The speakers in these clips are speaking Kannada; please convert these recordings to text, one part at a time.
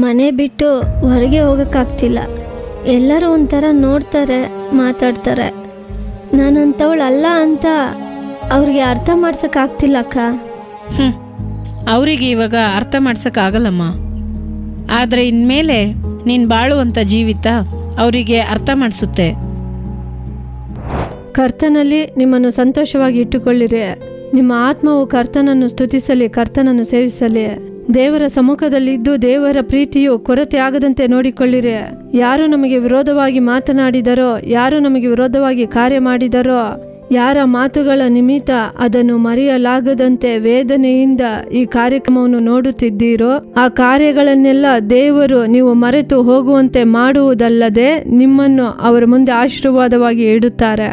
ಮನೆ ಬಿಟ್ಟು ಹೊರಗೆ ಹೋಗೋಕ್ಕಾಗ್ತಿಲ್ಲ. ಎಲ್ಲರೂ ಒಂಥರ ನೋಡ್ತಾರೆ, ಮಾತಾಡ್ತಾರೆ. ನಾನಂಥವಳು ಅಲ್ಲ ಅಂತ ಅವ್ರಿಗೆ ಅರ್ಥ ಮಾಡ್ಸೋಕ್ಕಾಗ್ತಿಲ್ಲ ಅಕ್ಕ. ಅವರಿಗೆ ಇವಾಗ ಅರ್ಥ ಮಾಡ್ಸೋಕ್ಕಾಗಲ್ಲಮ್ಮ. ಆದರೆ ಇನ್ಮೇಲೆ ನೀನು ಬಾಳುವಂಥ ಜೀವಿತ ಅವರಿಗೆ ಅರ್ಥ ಮಾಡಿಸುತ್ತೆ. ಕರ್ತನಲ್ಲಿ ನಿಮ್ಮನ್ನು ಸಂತೋಷವಾಗಿ ಇಟ್ಟುಕೊಳ್ಳಿರಿ. ನಿಮ್ಮ ಆತ್ಮವು ಕರ್ತನನ್ನು ಸ್ತುತಿಸಲಿ, ಕರ್ತನನ್ನು ಸೇವಿಸಲಿ. ದೇವರ ಸಮ್ಮುಖದಲ್ಲಿದ್ದು ದೇವರ ಪ್ರೀತಿಯು ಕೊರತೆ ಆಗದಂತೆ ನೋಡಿಕೊಳ್ಳಿರಿ. ಯಾರು ನಮಗೆ ವಿರೋಧವಾಗಿ ಮಾತನಾಡಿದರೋ, ಯಾರು ನಮಗೆ ವಿರೋಧವಾಗಿ ಕಾರ್ಯ ಮಾಡಿದರೋ, ಯಾರ ಮಾತುಗಳ ನಿಮಿತ್ತ ಅದನ್ನು ಮರೆಯಲಾಗದಂತೆ ವೇದನೆಯಿಂದ ಈ ಕಾರ್ಯಕ್ರಮವನ್ನು ನೋಡುತ್ತಿದ್ದೀರೋ, ಆ ಕಾರ್ಯಗಳನ್ನೆಲ್ಲ ದೇವರು ನೀವು ಮರೆತು ಹೋಗುವಂತೆ ಮಾಡುವುದಲ್ಲದೆ ನಿಮ್ಮನ್ನು ಅವರ ಮುಂದೆ ಆಶೀರ್ವಾದವಾಗಿ ಇಡುತ್ತಾರೆ.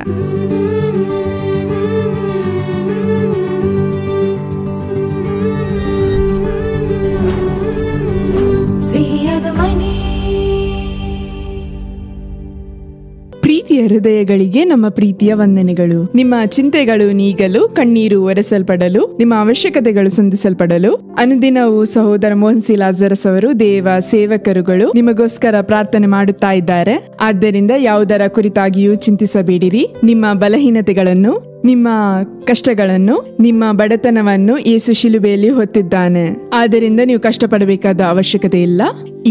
ಪ್ರೀತಿಯ ಹೃದಯಗಳಿಗೆ ನಮ್ಮ ಪ್ರೀತಿಯ ವಂದನೆಗಳು. ನಿಮ್ಮ ಚಿಂತೆಗಳು ನೀಗಲು, ಕಣ್ಣೀರು ಒರೆಸಲ್ಪಡಲು, ನಿಮ್ಮ ಅವಶ್ಯಕತೆಗಳು ಸಂಧಿಸಲ್ಪಡಲು ಅನುದಿನವೂ ಸಹೋದರ ಮೋಹನ್ ಸಿ ಲಾಜರಸ್ ಅವರು ದೇವ ಸೇವಕರುಗಳು ನಿಮಗೋಸ್ಕರ ಪ್ರಾರ್ಥನೆ ಮಾಡುತ್ತಾ ಇದ್ದಾರೆ. ಆದ್ದರಿಂದ ಯಾವುದರ ಕುರಿತಾಗಿಯೂ ಚಿಂತಿಸಬೇಡಿರಿ. ನಿಮ್ಮ ಬಲಹೀನತೆಗಳನ್ನು, ನಿಮ್ಮ ಕಷ್ಟಗಳನ್ನು, ನಿಮ್ಮ ಬಡತನವನ್ನು ಯೇಸು ಶಿಲುಬೆಯಲ್ಲಿ ಹೊತ್ತಿದ್ದಾನೆ. ಆದ್ದರಿಂದ ನೀವು ಕಷ್ಟಪಡಬೇಕಾದ ಅವಶ್ಯಕತೆ ಇಲ್ಲ.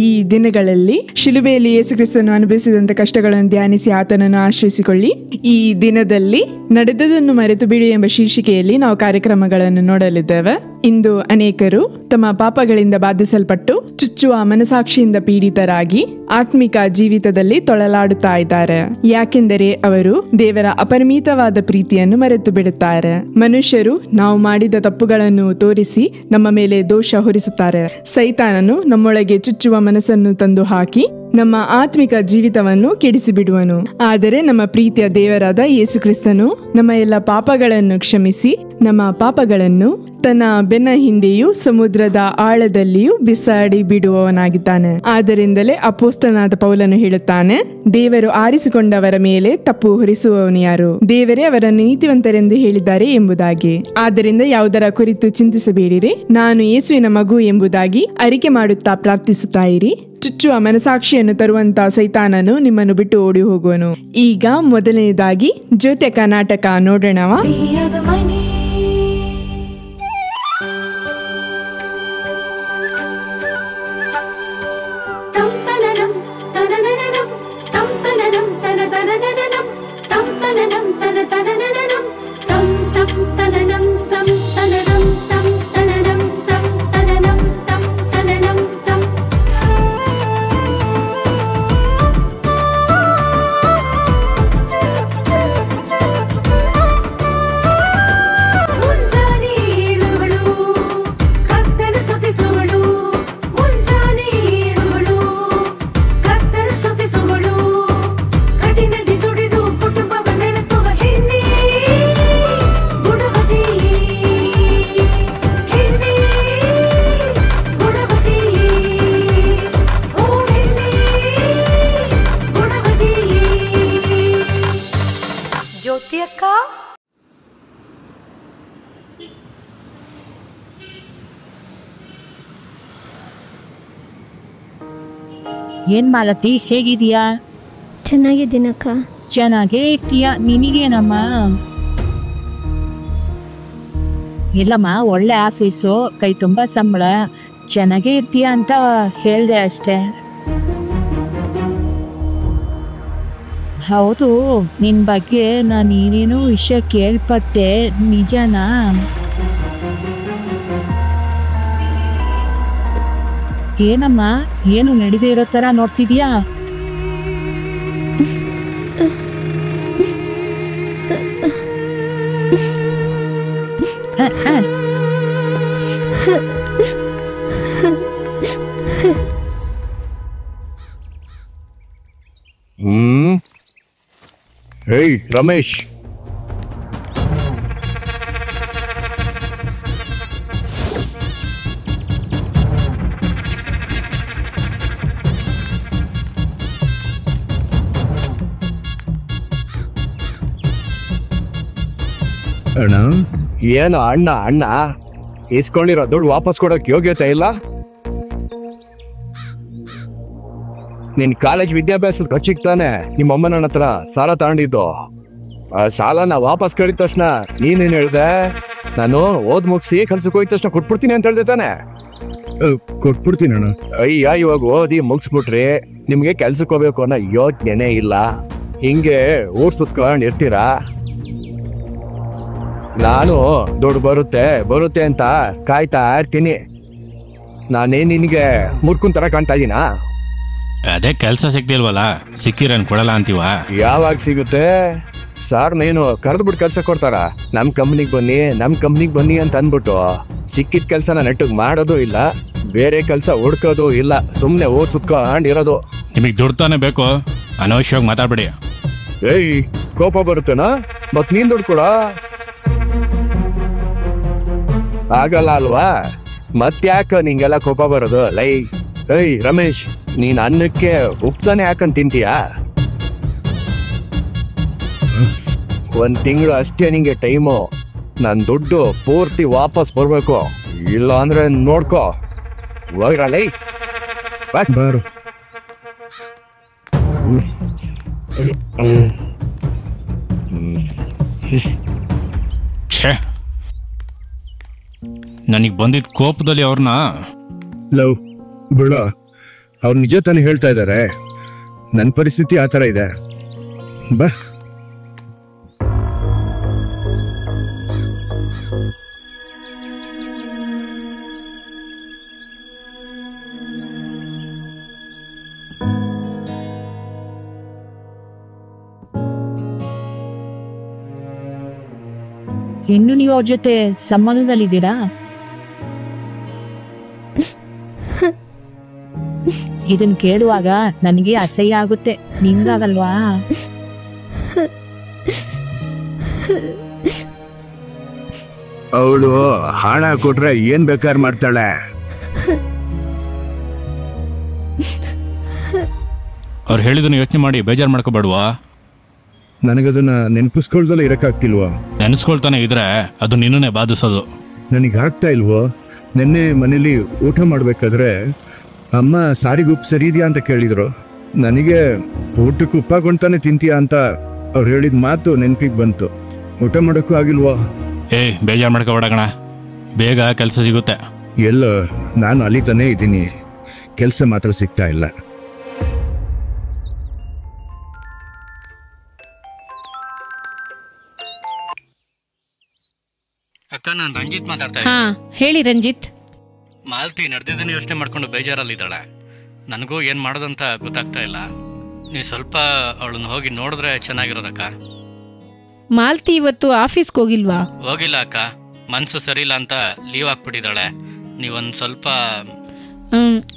ಈ ದಿನಗಳಲ್ಲಿ ಶಿಲುಬೆಯಲ್ಲಿ ಯೇಸು ಕ್ರಿಸ್ತನು ಅನುಭವಿಸಿದಂತ ಕಷ್ಟಗಳನ್ನು ಧ್ಯಾನಿಸಿ ಆತನನ್ನು ಆಶ್ರಯಿಸಿಕೊಳ್ಳಿ. ಈ ದಿನದಲ್ಲಿ ನಡೆದದನ್ನು ಮರೆತು ಬಿಡು ಎಂಬ ಶೀರ್ಷಿಕೆಯಲ್ಲಿ ನಾವು ಕಾರ್ಯಕ್ರಮಗಳನ್ನು ನೋಡಲಿದ್ದೇವೆ. ಇಂದು ಅನೇಕರು ತಮ್ಮ ಪಾಪಗಳಿಂದ ಬಾಧಿಸಲ್ಪಟ್ಟು ಚುಚ್ಚುವ ಮನಸಾಕ್ಷಿಯಿಂದ ಪೀಡಿತರಾಗಿ ಆತ್ಮಿಕ ಜೀವಿತದಲ್ಲಿ ತೊಳಲಾಡುತ್ತಾ ಇದ್ದಾರೆ. ಯಾಕೆಂದರೆ ಅವರು ದೇವರ ಅಪರಿಮಿತವಾದ ಪ್ರೀತಿಯನ್ನು ಮರೆತು ಬಿಡುತ್ತಾರೆ. ಮನುಷ್ಯರು ನಾವು ಮಾಡಿದ ತಪ್ಪುಗಳನ್ನು ತೋರಿಸಿ ನಮ್ಮ ಮೇಲೆ ದೋಷ ಹೊರಿಸುತ್ತಾರೆ. ಸೈತಾನನು ನಮ್ಮೊಳಗೆ ಚುಚ್ಚುವ ಮನಸ್ಸನ್ನು ತಂದು ಹಾಕಿ ನಮ್ಮ ಆತ್ಮಿಕ ಜೀವಿತವನ್ನು ಕೆಡಿಸಿಬಿಡುವನು. ಆದರೆ ನಮ್ಮ ಪ್ರೀತಿಯ ದೇವರಾದ ಯೇಸು ಕ್ರಿಸ್ತನು ನಮ್ಮ ಎಲ್ಲ ಪಾಪಗಳನ್ನು ಕ್ಷಮಿಸಿ ನಮ್ಮ ಪಾಪಗಳನ್ನು ತನ್ನ ಬೆನ್ನ ಹಿಂದೆಯೂ ಸಮುದ್ರದ ಆಳದಲ್ಲಿಯೂ ಬಿಸಾಡಿ ಬಿಡುವವನಾಗಿದ್ದಾನೆ. ಆದ್ದರಿಂದಲೇ ಅಪೊಸ್ತಲನಾದ ಪೌಲನು ಹೇಳುತ್ತಾನೆ, ದೇವರು ಆರಿಸಿಕೊಂಡವರ ಮೇಲೆ ತಪ್ಪು ಹೊರಿಸುವವನು ಯಾರು? ದೇವರೇ ಅವರನ್ನು ನೀತಿವಂತರೆಂದು ಹೇಳಿದ್ದಾರೆ ಎಂಬುದಾಗಿ. ಆದ್ದರಿಂದ ಯಾವುದರ ಕುರಿತು ಚಿಂತಿಸಬೇಡಿರಿ. ನಾನು ಯೇಸುವಿನ ಮಗು ಎಂಬುದಾಗಿ ಅರಿಕೆ ಮಾಡುತ್ತಾ ಪ್ರಾರ್ಥಿಸುತ್ತಾ ಇರಿ. ಚುಚ್ಚುವ ಮನಸಾಕ್ಷಿಯನ್ನು ತರುವಂತ ಸೈತಾನನು ನಿಮ್ಮನ್ನು ಬಿಟ್ಟು ಓಡಿ ಹೋಗುವನು. ಈಗ ಮೊದಲನೇದಾಗಿ ಜ್ಯೋತಿಕ ನಾಟಕ ನೋಡೋಣವಾ? ಏನ್ ಮಾಲತಿ, ಹೇಗಿದೀಯಾ? ಚೆನ್ನಾಗಿದ್ದೀನಕ್ಕ. ಚೆನ್ನಾಗೇ ಇರ್ತೀಯ. ನಿನಗೇನಮ್ಮ? ಇಲ್ಲಮ್ಮ, ಒಳ್ಳೆ ಆಫೀಸು, ಕೈ ತುಂಬ ಸಂಬಳ, ಚೆನ್ನಾಗೇ ಇರ್ತೀಯ ಅಂತ ಹೇಳ್ದೆ ಅಷ್ಟೇ. ಹೌದು, ನಿನ್ನ ಬಗ್ಗೆ ನಾನು ಏನೇನೋ ವಿಷಯ ಕೇಳ್ಪಟ್ಟೆ, ನಿಜನಾ? ಏನಮ್ಮ, ಏನು ನಡೆದೇ ಇರೋ ಥರ ನೋಡ್ತಿದ್ಯಾ? ಹೇಯ್ ರಮೇಶ್, ಅಣ್ಣ ಏನು ಅಣ್ಣ ಅಣ್ಣ ಇಸ್ಕೊಂಡಿರೋ ದುಡ್ಡು ವಾಪಸ್ ಕೊಡೋಕೆ ಯೋಗ್ಯತೆ ಇಲ್ಲ? ನಿನ್ ಕಾಲೇಜ್ ವಿದ್ಯಾಭ್ಯಾಸದ ಖರ್ಚಿಗೆ ತಾನೆ ನಿಮ್ಮಮ್ಮ ನನ್ನ ಹತ್ರ ಸಾಲ ತಗೊಂಡಿದ್ದು. ಆ ಸಾಲನ ವಾಪಸ್ ಕೇಳಿದ ತಕ್ಷಣ ನೀನೇನ್ ಹೇಳ್ದೆ? ನಾನು ಓದ್ ಮುಗಿಸಿ ಕೆಲ್ಸಕ್ಕೆ ಹೋಯ್ದ ತಕ್ಷಣ ಕೊಟ್ಬಿಡ್ತೀನಿ ಅಂತ ಹೇಳ್ದೆ ತಾನೆ? ಕೊಟ್ಬಿಡ್ತೀನಿ ಅಣ್ಣ. ಅಯ್ಯ, ಇವಾಗ ಓದಿ ಮುಗಿಸ್ಬಿಟ್ರಿ, ನಿಮ್ಗೆ ಕೆಲ್ಸಕ್ಕೆ ಹೋಗ್ಬೇಕು ಅನ್ನೋ ಯೋಚನೆ ಇಲ್ಲ. ಹಿಂಗೆ ಊರ್ ಸುತ್ಕೊಂಡ್ ಇರ್ತೀರಾ? ನಾನು ದುಡ್ಡು ಬರುತ್ತೆ ಅಂತ ಕಾಯ್ತಾ ಇರ್ತೀನಿ. ನಾನೇ ನಿನಗೆ ಮುರ್ಕುನ್ ತರ ಕಾಣ್ತಾ ಇದೀನಾ? ಅದೇ ಕೆಲಸ ಸಿಗ್ತಿಲ್ವಲ್ಲ, ಸಿಕ್ಕಿರನ್ ಕೊಡಲ್ಲ ಅಂತೀವ. ಯಾವಾಗ ಸಿಗುತ್ತೆ ಸಾರ್? ನೀನು ಕರೆದ್ಬಿಟ್ಟು ಕೆಲ್ಸ ಕೊಡ್ತಾರ? ನಮ್ ಕಂಪ್ನಿಗೆ ಬನ್ನಿ ಅಂತ ಅನ್ಬಿಟ್ಟು ಸಿಕ್ಕಿದ ಕೆಲ್ಸನ ನೆಟ್ಟಿಗೆ ಮಾಡೋದು ಇಲ್ಲ, ಬೇರೆ ಕೆಲ್ಸ ಹುಡ್ಕೋದು ಇಲ್ಲ, ಸುಮ್ನೆ ಊರ್ ಸುತ್ಕೊಂಡಿರೋದು. ನಿಮಗೆ ದುಡ್ಡು ತಾನೇ ಬೇಕು, ಅನವಶ್ಯವಾಗಿ ಮಾತಾಡ್ಬೇಡಿ. ಏಯ್, ಕೋಪ ಬರುತ್ತೇನಾ? ಮತ್ ನೀನ್ ದುಡ್ಡು ಕೊಡ ಆಗಲ್ಲ ಅಲ್ವಾ? ಮತ್ತ್ಯಾಕ ನಿಂಗೆಲ್ಲ ಕೋಪ ಬರೋದು? ಏಯ್ ರಮೇಶ್, ನೀನ್ ಅನ್ನಕ್ಕೆ ಉಪ್ತಾನೆ ಯಾಕಂತ ತಿಂತೀಯಾ? ಒಂದ್ ತಿಂಗಳು ಅಷ್ಟೇ ನಿಂಗೆ ಟೈಮು. ನನ್ ದುಡ್ಡು ಪೂರ್ತಿ ವಾಪಸ್ ಬರ್ಬೇಕು, ಇಲ್ಲ ಅಂದ್ರೆ ನೋಡ್ಕೋ. ಹೋಗ್ರಲ್ಲ ಬಾರು. ಛೇ, ನನಗೆ ಬಂದಿದ್ದ ಕೋಪದಲ್ಲಿ ಅವ್ರನ್ನ ಲವ್ ಬಿಡ, ಅವ್ರು ನಿಜ ತಾನೇ ಹೇಳ್ತಾ ಇದ್ದಾರೆ. ನನ್ನ ಪರಿಸ್ಥಿತಿ ಆ ಥರ ಇದೆ. ಬಾ. ಇನ್ನು ನೀವು ಅವ್ರ ಜೊತೆ ಸಂಬಂಧದಲ್ಲಿದ್ದೀರಾ? ಇದನ್ ಕೇಳುವಾಗ ನನಗೆ ಅಸಹ್ಯ ಆಗುತ್ತೆ, ನಿಂಗಾಗಲ್ವಾ? ಅವಳು ಹಣ ಕೊಟ್ರೆ ಏನ್ ಬೇಕಾದ್ರೆ ಮಾಡ್ತಾಳೆ. ಅವ್ರು ಹೇಳಿದನ್ನು ಯೋಚನೆ ಮಾಡಿ ಬೇಜಾರು ಮಾಡ್ಕೋಬೇಡ್ವಾ? ನನಗದನ್ನ ನೆನಪಿಸ್ಕೊಳ್ದಲ್ಲ ಇರಕ್ಕಾಗ್ತಿಲ್ವಾ? ನೆನೆಸ್ಕೊಳ್ತಾನೆ ಇದ್ರೆ ಅದು ನಿನ್ನನ್ನೇ ಬಾಧಿಸೋದು. ನನಗೆ ಆಗ್ತಾ ಇಲ್ವೋ? ನಿನ್ನೆ ಮನೇಲಿ ಊಟ ಮಾಡ್ಬೇಕಾದ್ರೆ ಅಮ್ಮ ಸಾರಿಗೆ ಉಪ್ಪು ಸರಿ ಇದೆಯಾ ಅಂತ ಕೇಳಿದ್ರು. ನನಗೆ ಊಟಕ್ಕೆ ಉಪ್ಪಾಕೊಂಡ್ತಾನೆ ತಿಂತೀಯಾ ಅಂತ ಅವ್ರು ಹೇಳಿದ ಮಾತು ನೆನಪಿಗೆ ಬಂತು. ಊಟ ಮಾಡೋಕ್ಕೂ ಆಗಿಲ್ವಾ? ಬೇಜಾರು ಮಾಡ್ಕೋಬೇಡಗಣ, ಬೇಗ ಕೆಲಸ ಸಿಗುತ್ತೆ. ಎಲ್ಲ ನಾನು ಅಲಿತಾನೇ ಇದ್ದೀನಿ, ಕೆಲಸ ಮಾತ್ರ ಸಿಗ್ತಾ ಇಲ್ಲ. ಅಕ್ಕ, ನಾನು ರಂಜಿತ್ ಮಾತಾಡ್ತಾ ಹಾ, ಹೇಳಿ ರಂಜಿತ್. ಮಾಲ್ತಿ ನಡೆದಿದ್ದನ್ನು ಯೋಚನೆ ಮಾಡ್ಕೊಂಡು ಬೇಜಾರಲ್ಲಿದ್ದಾಳೆ. ನನಗೂ ಏನು ಮಾಡೋದಂತ ಗೊತ್ತಾಗ್ತಾ ಇಲ್ಲ. ನೀವು ಸ್ವಲ್ಪ ಅವಳನ್ನ ಹೋಗಿ ನೋಡಿದ್ರೆ ಚೆನ್ನಾಗಿರೋದಕ್ಕ. ಮಾಲ್ತಿ ಇವತ್ತು ಆಫೀಸ್ಗೆ ಹೋಗಿಲ್ವಾ? ಹೋಗಿಲ್ಲ ಅಕ್ಕ, ಮನಸ್ಸು ಸರಿಯಿಲ್ಲ ಅಂತ ಲೀವ್ ಹಾಕ್ಬಿಟ್ಟಿದ್ದಾಳೆ. ನೀವೊಂದು ಸ್ವಲ್ಪ.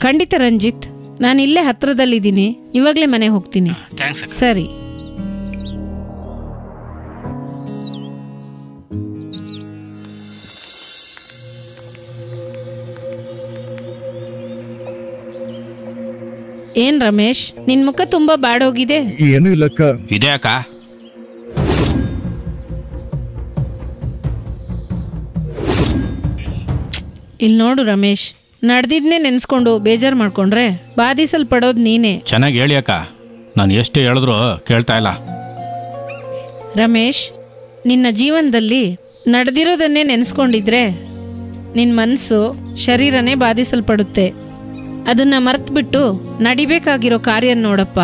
ಖಂಡಿತ ರಂಜಿತ್, ನಾನು ಇಲ್ಲೇ ಹತ್ರದಲ್ಲಿದ್ದೀನಿ, ಇವಾಗಲೇ ಮನೆ ಹೋಗ್ತೀನಿ. ಥ್ಯಾಂಕ್ಸ್ ಅಕ್ಕ. ಸರಿ. ಏನ್ ರಮೇಶ್, ನಿನ್ ಮುಖ ತುಂಬಾ ಬಾಡೋಗಿದೆ. ಏನೂ ಇಲ್ಲಕ್ಕ. ಇದೆ ಅಕ್ಕ. ಇಲ್ಲಿ ನೋಡು ರಮೇಶ್, ನಡೆದಿದ್ನೇ ನೆನೆಸ್ಕೊಂಡು ಬೇಜಾರು ಮಾಡ್ಕೊಂಡ್ರೆ ಬಾಧಿಸಲ್ಪಡೋದು ನೀನೇ. ಚೆನ್ನಾಗಿ ಹೇಳಿ ಅಕ್ಕ, ನಾನು ಎಷ್ಟು ಹೇಳಿದ್ರು ಕೇಳ್ತಾ ಇಲ್ಲ. ರಮೇಶ್, ನಿನ್ನ ಜೀವನದಲ್ಲಿ ನಡೆದಿರೋದನ್ನೇ ನೆನೆಸ್ಕೊಂಡಿದ್ರೆ ನಿನ್ನ ಮನಸ್ಸು ಶರೀರನೇ ಬಾಧಿಸಲ್ಪಡುತ್ತೆ. ಅದನ್ನ ಮರೆತುಬಿಟ್ಟು ನಡಿಬೇಕಾಗಿರೋ ಕಾರ್ಯ ನೋಡಪ್ಪ.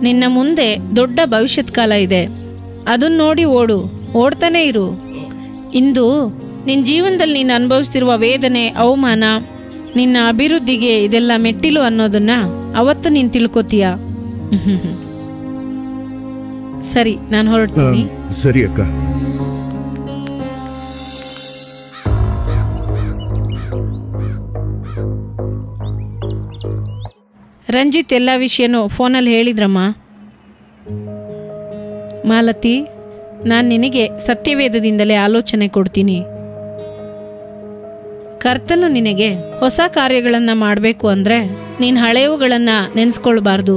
ನಿನ್ನ ಮುಂದೆ ದೊಡ್ಡ ಭವಿಷ್ಯತ್ ಕಾಲ ಇದೆ, ಅದನ್ನ ನೋಡಿ ಓಡ್ತಾನೆ ಇರು. ಇಂದು ನಿನ್ನ ಜೀವನದಲ್ಲಿ ನೀನು ಅನುಭವಿಸ್ತಿರುವ ವೇದನೆ, ಅವಮಾನ, ನಿನ್ನ ಅಭಿವೃದ್ಧಿಗೆ ಇದೆಲ್ಲ ಮೆಟ್ಟಿಲು ಅನ್ನೋದನ್ನ ಅವತ್ತು ನೀನು ತಿಳ್ಕೊತೀಯ. ಸರಿ, ನಾನು ಹೊರಡ್ತೀನಿ. ಸರಿ ಅಕ್ಕ. ರಂಜಿತ್ ಎಲ್ಲ ವಿಷಯನೂ ಫೋನಲ್ಲಿ ಹೇಳಿದ್ರಮ್ಮ. ಮಾಲತಿ, ನಾನು ನಿನಗೆ ಸತ್ಯವೇದದಿಂದಲೇ ಆಲೋಚನೆ ಕೊಡ್ತೀನಿ. ಕರ್ತನು ನಿನಗೆ ಹೊಸ ಕಾರ್ಯಗಳನ್ನು ಮಾಡಬೇಕು ಅಂದರೆ ನೀನು ಹಳೆಯವುಗಳನ್ನು ನೆನೆಸ್ಕೊಳ್ಬಾರ್ದು,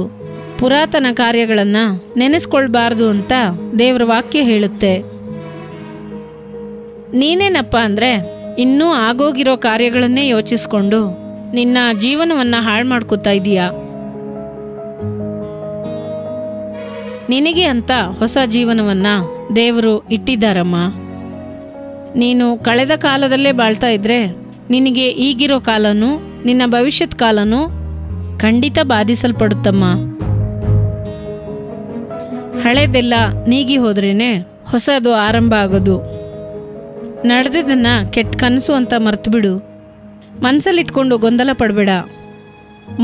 ಪುರಾತನ ಕಾರ್ಯಗಳನ್ನು ನೆನೆಸ್ಕೊಳ್ಬಾರ್ದು ಅಂತ ದೇವರ ವಾಕ್ಯ ಹೇಳುತ್ತೆ. ನೀನೇನಪ್ಪ ಅಂದರೆ ಇನ್ನೂ ಆಗೋಗಿರೋ ಕಾರ್ಯಗಳನ್ನೇ ಯೋಚಿಸ್ಕೊಂಡು ನಿನ್ನ ಜೀವನವನ್ನ ಹಾಳು ಮಾಡ್ಕೋತಾ ಇದೀಯಾ? ನಿನಗೆ ಅಂತ ಹೊಸ ಜೀವನವನ್ನ ದೇವರು ಇಟ್ಟಿದ್ದಾರಮ್ಮ. ನೀನು ಕಳೆದ ಕಾಲದಲ್ಲೇ ಬಾಳ್ತಾ ಇದ್ರೆ ನಿನಗೆ ಈಗಿರೋ ಕಾಲನೂ ನಿನ್ನ ಭವಿಷ್ಯತ್ ಕಾಲನೂ ಖಂಡಿತ ಬಾಧಿಸಲ್ಪಡುತ್ತಮ್ಮ. ಹಳೆದೆಲ್ಲ ನೀಗಿ ಹೋದ್ರೇನೆ ಹೊಸದು ಆರಂಭ ಆಗೋದು. ನಡೆದಿದ್ದನ್ನ ಕೆಟ್ಟ ಕನಸು ಅಂತ ಮರ್ತು ಬಿಡು. ಮನಸ್ಸಲ್ಲಿಟ್ಕೊಂಡು ಗೊಂದಲ ಪಡಬೇಡ.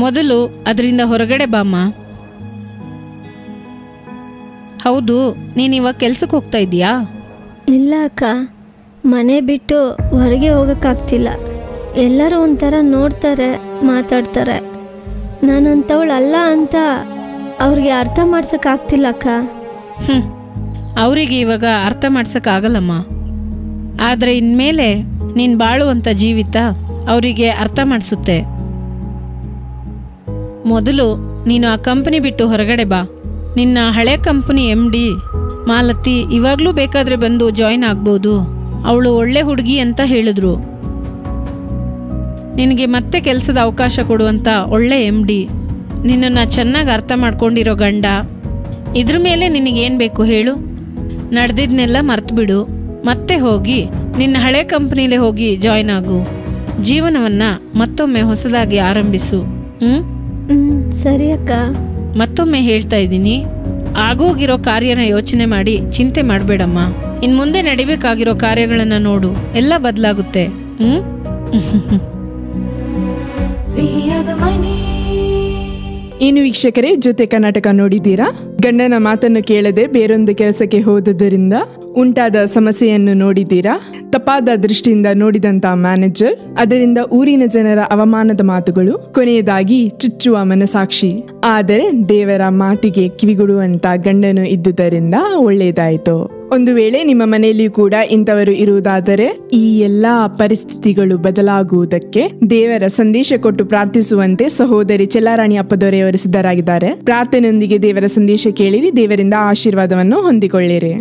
ಮೊದಲು ಅದರಿಂದ ಹೊರಗಡೆ ಬಾಮ್ಮ. ಹೌದು, ನೀನಿವಾಗ ಕೆಲ್ಸಕ್ಕೆ ಹೋಗ್ತಾ ಇದೀಯಾ? ಇಲ್ಲ ಅಕ್ಕ, ಮನೆ ಬಿಟ್ಟು ಹೊರಗೆ ಹೋಗೋಕ್ಕಾಗ್ತಿಲ್ಲ. ಎಲ್ಲರೂ ಒಂಥರ ನೋಡ್ತಾರೆ, ಮಾತಾಡ್ತಾರೆ. ನಾನಂಥವಳು ಅಲ್ಲ ಅಂತ ಅವ್ರಿಗೆ ಅರ್ಥ ಮಾಡ್ಸೋಕ್ಕಾಗ್ತಿಲ್ಲ ಅಕ್ಕ. ಅವರಿಗೆ ಇವಾಗ ಅರ್ಥ ಮಾಡ್ಸೋಕ್ಕಾಗಲ್ಲಮ್ಮ. ಆದರೆ ಇನ್ಮೇಲೆ ನೀನು ಬಾಳುವಂಥ ಜೀವಿತ ಅವರಿಗೆ ಅರ್ಥ ಮಾಡಿಸುತ್ತೆ. ಮೊದಲು ನೀನು ಆ ಕಂಪನಿ ಬಿಟ್ಟು ಹೊರಗಡೆ ಬಾ. ನಿನ್ನ ಹಳೆ ಕಂಪನಿ MD ಮಾಲತಿ ಇವಾಗಲೂ ಬೇಕಾದರೆ ಬಂದು ಜಾಯಿನ್ ಆಗ್ಬೋದು. ಅವಳು ಒಳ್ಳೆ ಹುಡುಗಿ ಅಂತ ಹೇಳಿದ್ರು. ನಿನಗೆ ಮತ್ತೆ ಕೆಲಸದ ಅವಕಾಶ ಕೊಡುವಂಥ ಒಳ್ಳೆ MD, ನಿನ್ನನ್ನು ಚೆನ್ನಾಗಿ ಅರ್ಥ ಮಾಡ್ಕೊಂಡಿರೋ ಗಂಡ. ಇದ್ರ ಮೇಲೆ ನಿನಗೇನು ಬೇಕು ಹೇಳು? ನಡೆದಿದ್ನೆಲ್ಲ ಮರ್ತು ಬಿಡು. ಮತ್ತೆ ಹೋಗಿ ನಿನ್ನ ಹಳೆ ಕಂಪ್ನಿಲೇ ಹೋಗಿ ಜಾಯಿನ್ ಆಗು. ಜೀವನವನ್ನು ಮತ್ತೊಮ್ಮೆ ಹೊಸದಾಗಿ ಆರಂಭಿಸು. ಸರಿ ಅಕ್ಕ. ಮತ್ತೊಮ್ಮೆ ಹೇಳ್ತಾ ಇದ್ದೀನಿ, ಆಗೋಗಿರೋ ಕಾರ್ಯನ ಯೋಚನೆ ಮಾಡಿ ಚಿಂತೆ ಮಾಡಬೇಡಮ್ಮ. ಇನ್ನು ಮುಂದೆ ನಡಿಬೇಕಾಗಿರೋ ಕಾರ್ಯಗಳನ್ನು ನೋಡು, ಎಲ್ಲ ಬದಲಾಗುತ್ತೆ. ಏನು ವೀಕ್ಷಕರೇ, ಜೊತೆ ಕರ್ನಾಟಕ ನೋಡಿದ್ದೀರಾ? ಗಂಡನ ಮಾತನ್ನು ಕೇಳದೆ ಬೇರೊಂದು ಕೆಲಸಕ್ಕೆ ಹೋದುದರಿಂದ ಉಂಟಾದ ಸಮಸ್ಯೆಯನ್ನು ನೋಡಿದ್ದೀರಾ? ತಪ್ಪಾದ ದೃಷ್ಟಿಯಿಂದ ನೋಡಿದಂತ ಮ್ಯಾನೇಜರ್, ಅದರಿಂದ ಊರಿನ ಜನರ ಅವಮಾನದ ಮಾತುಗಳು, ಕೊನೆಯದಾಗಿ ಚುಚ್ಚುವ ಮನಸಾಕ್ಷಿ. ಆದರೆ ದೇವರ ಮಾತಿಗೆ ಕಿವಿಗೊಡುವಂತ ಗಂಡನು ಇದ್ದುದರಿಂದ ಒಳ್ಳೆಯದಾಯಿತು. ಒಂದು ವೇಳೆ ನಿಮ್ಮ ಮನೆಯಲ್ಲಿಯೂ ಕೂಡ ಇಂಥವರು ಇರುವುದಾದರೆ ಈ ಎಲ್ಲಾ ಪರಿಸ್ಥಿತಿಗಳು ಬದಲಾಗುವುದಕ್ಕೆ ದೇವರ ಸಂದೇಶ ಕೊಟ್ಟು ಪ್ರಾರ್ಥಿಸುವಂತೆ ಸಹೋದರಿ ಚೆಲ್ಲಾರಾಣಿ ಅಪ್ಪದೊರೆಯವರು ಸಿದ್ಧರಾಗಿದ್ದಾರೆ. ಪ್ರಾರ್ಥನೆಯೊಂದಿಗೆ ದೇವರ ಸಂದೇಶ ಕೇಳಿರಿ, ದೇವರಿಂದ ಆಶೀರ್ವಾದವನ್ನು ಹೊಂದಿಕೊಳ್ಳಿರಿ.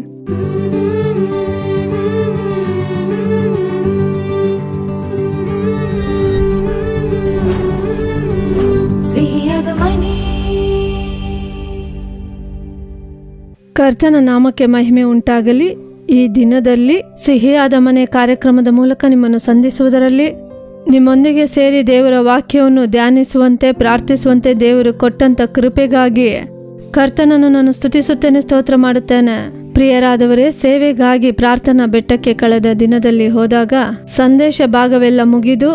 ಕರ್ತನ ನಾಮಕ್ಕೆ ಮಹಿಮೆ ಉಂಟಾಗಲಿ. ಈ ದಿನದಲ್ಲಿ ಸಿಹಿಯಾದ ಮನೆ ಕಾರ್ಯಕ್ರಮದ ಮೂಲಕ ನಿಮ್ಮನ್ನು ಸಂಧಿಸುವುದರಲ್ಲಿ ನಿಮ್ಮೊಂದಿಗೆ ಸೇರಿ ದೇವರ ವಾಕ್ಯವನ್ನು ಧ್ಯಾನಿಸುವಂತೆ ಪ್ರಾರ್ಥಿಸುವಂತೆ ದೇವರು ಕೊಟ್ಟಂತ ಕೃಪೆಗಾಗಿ ಕರ್ತನನ್ನು ನಾನು ಸ್ತುತಿಸುತ್ತೇನೆ, ಸ್ತೋತ್ರ ಮಾಡುತ್ತೇನೆ. ಪ್ರಿಯರಾದವರೇ, ಸೇವೆಗಾಗಿ ಪ್ರಾರ್ಥನಾ ಬೆಟ್ಟಕ್ಕೆ ಕಳೆದ ದಿನದಲ್ಲಿ ಹೋದಾಗ ಸಂದೇಶ ಭಾಗವೆಲ್ಲ ಮುಗಿದು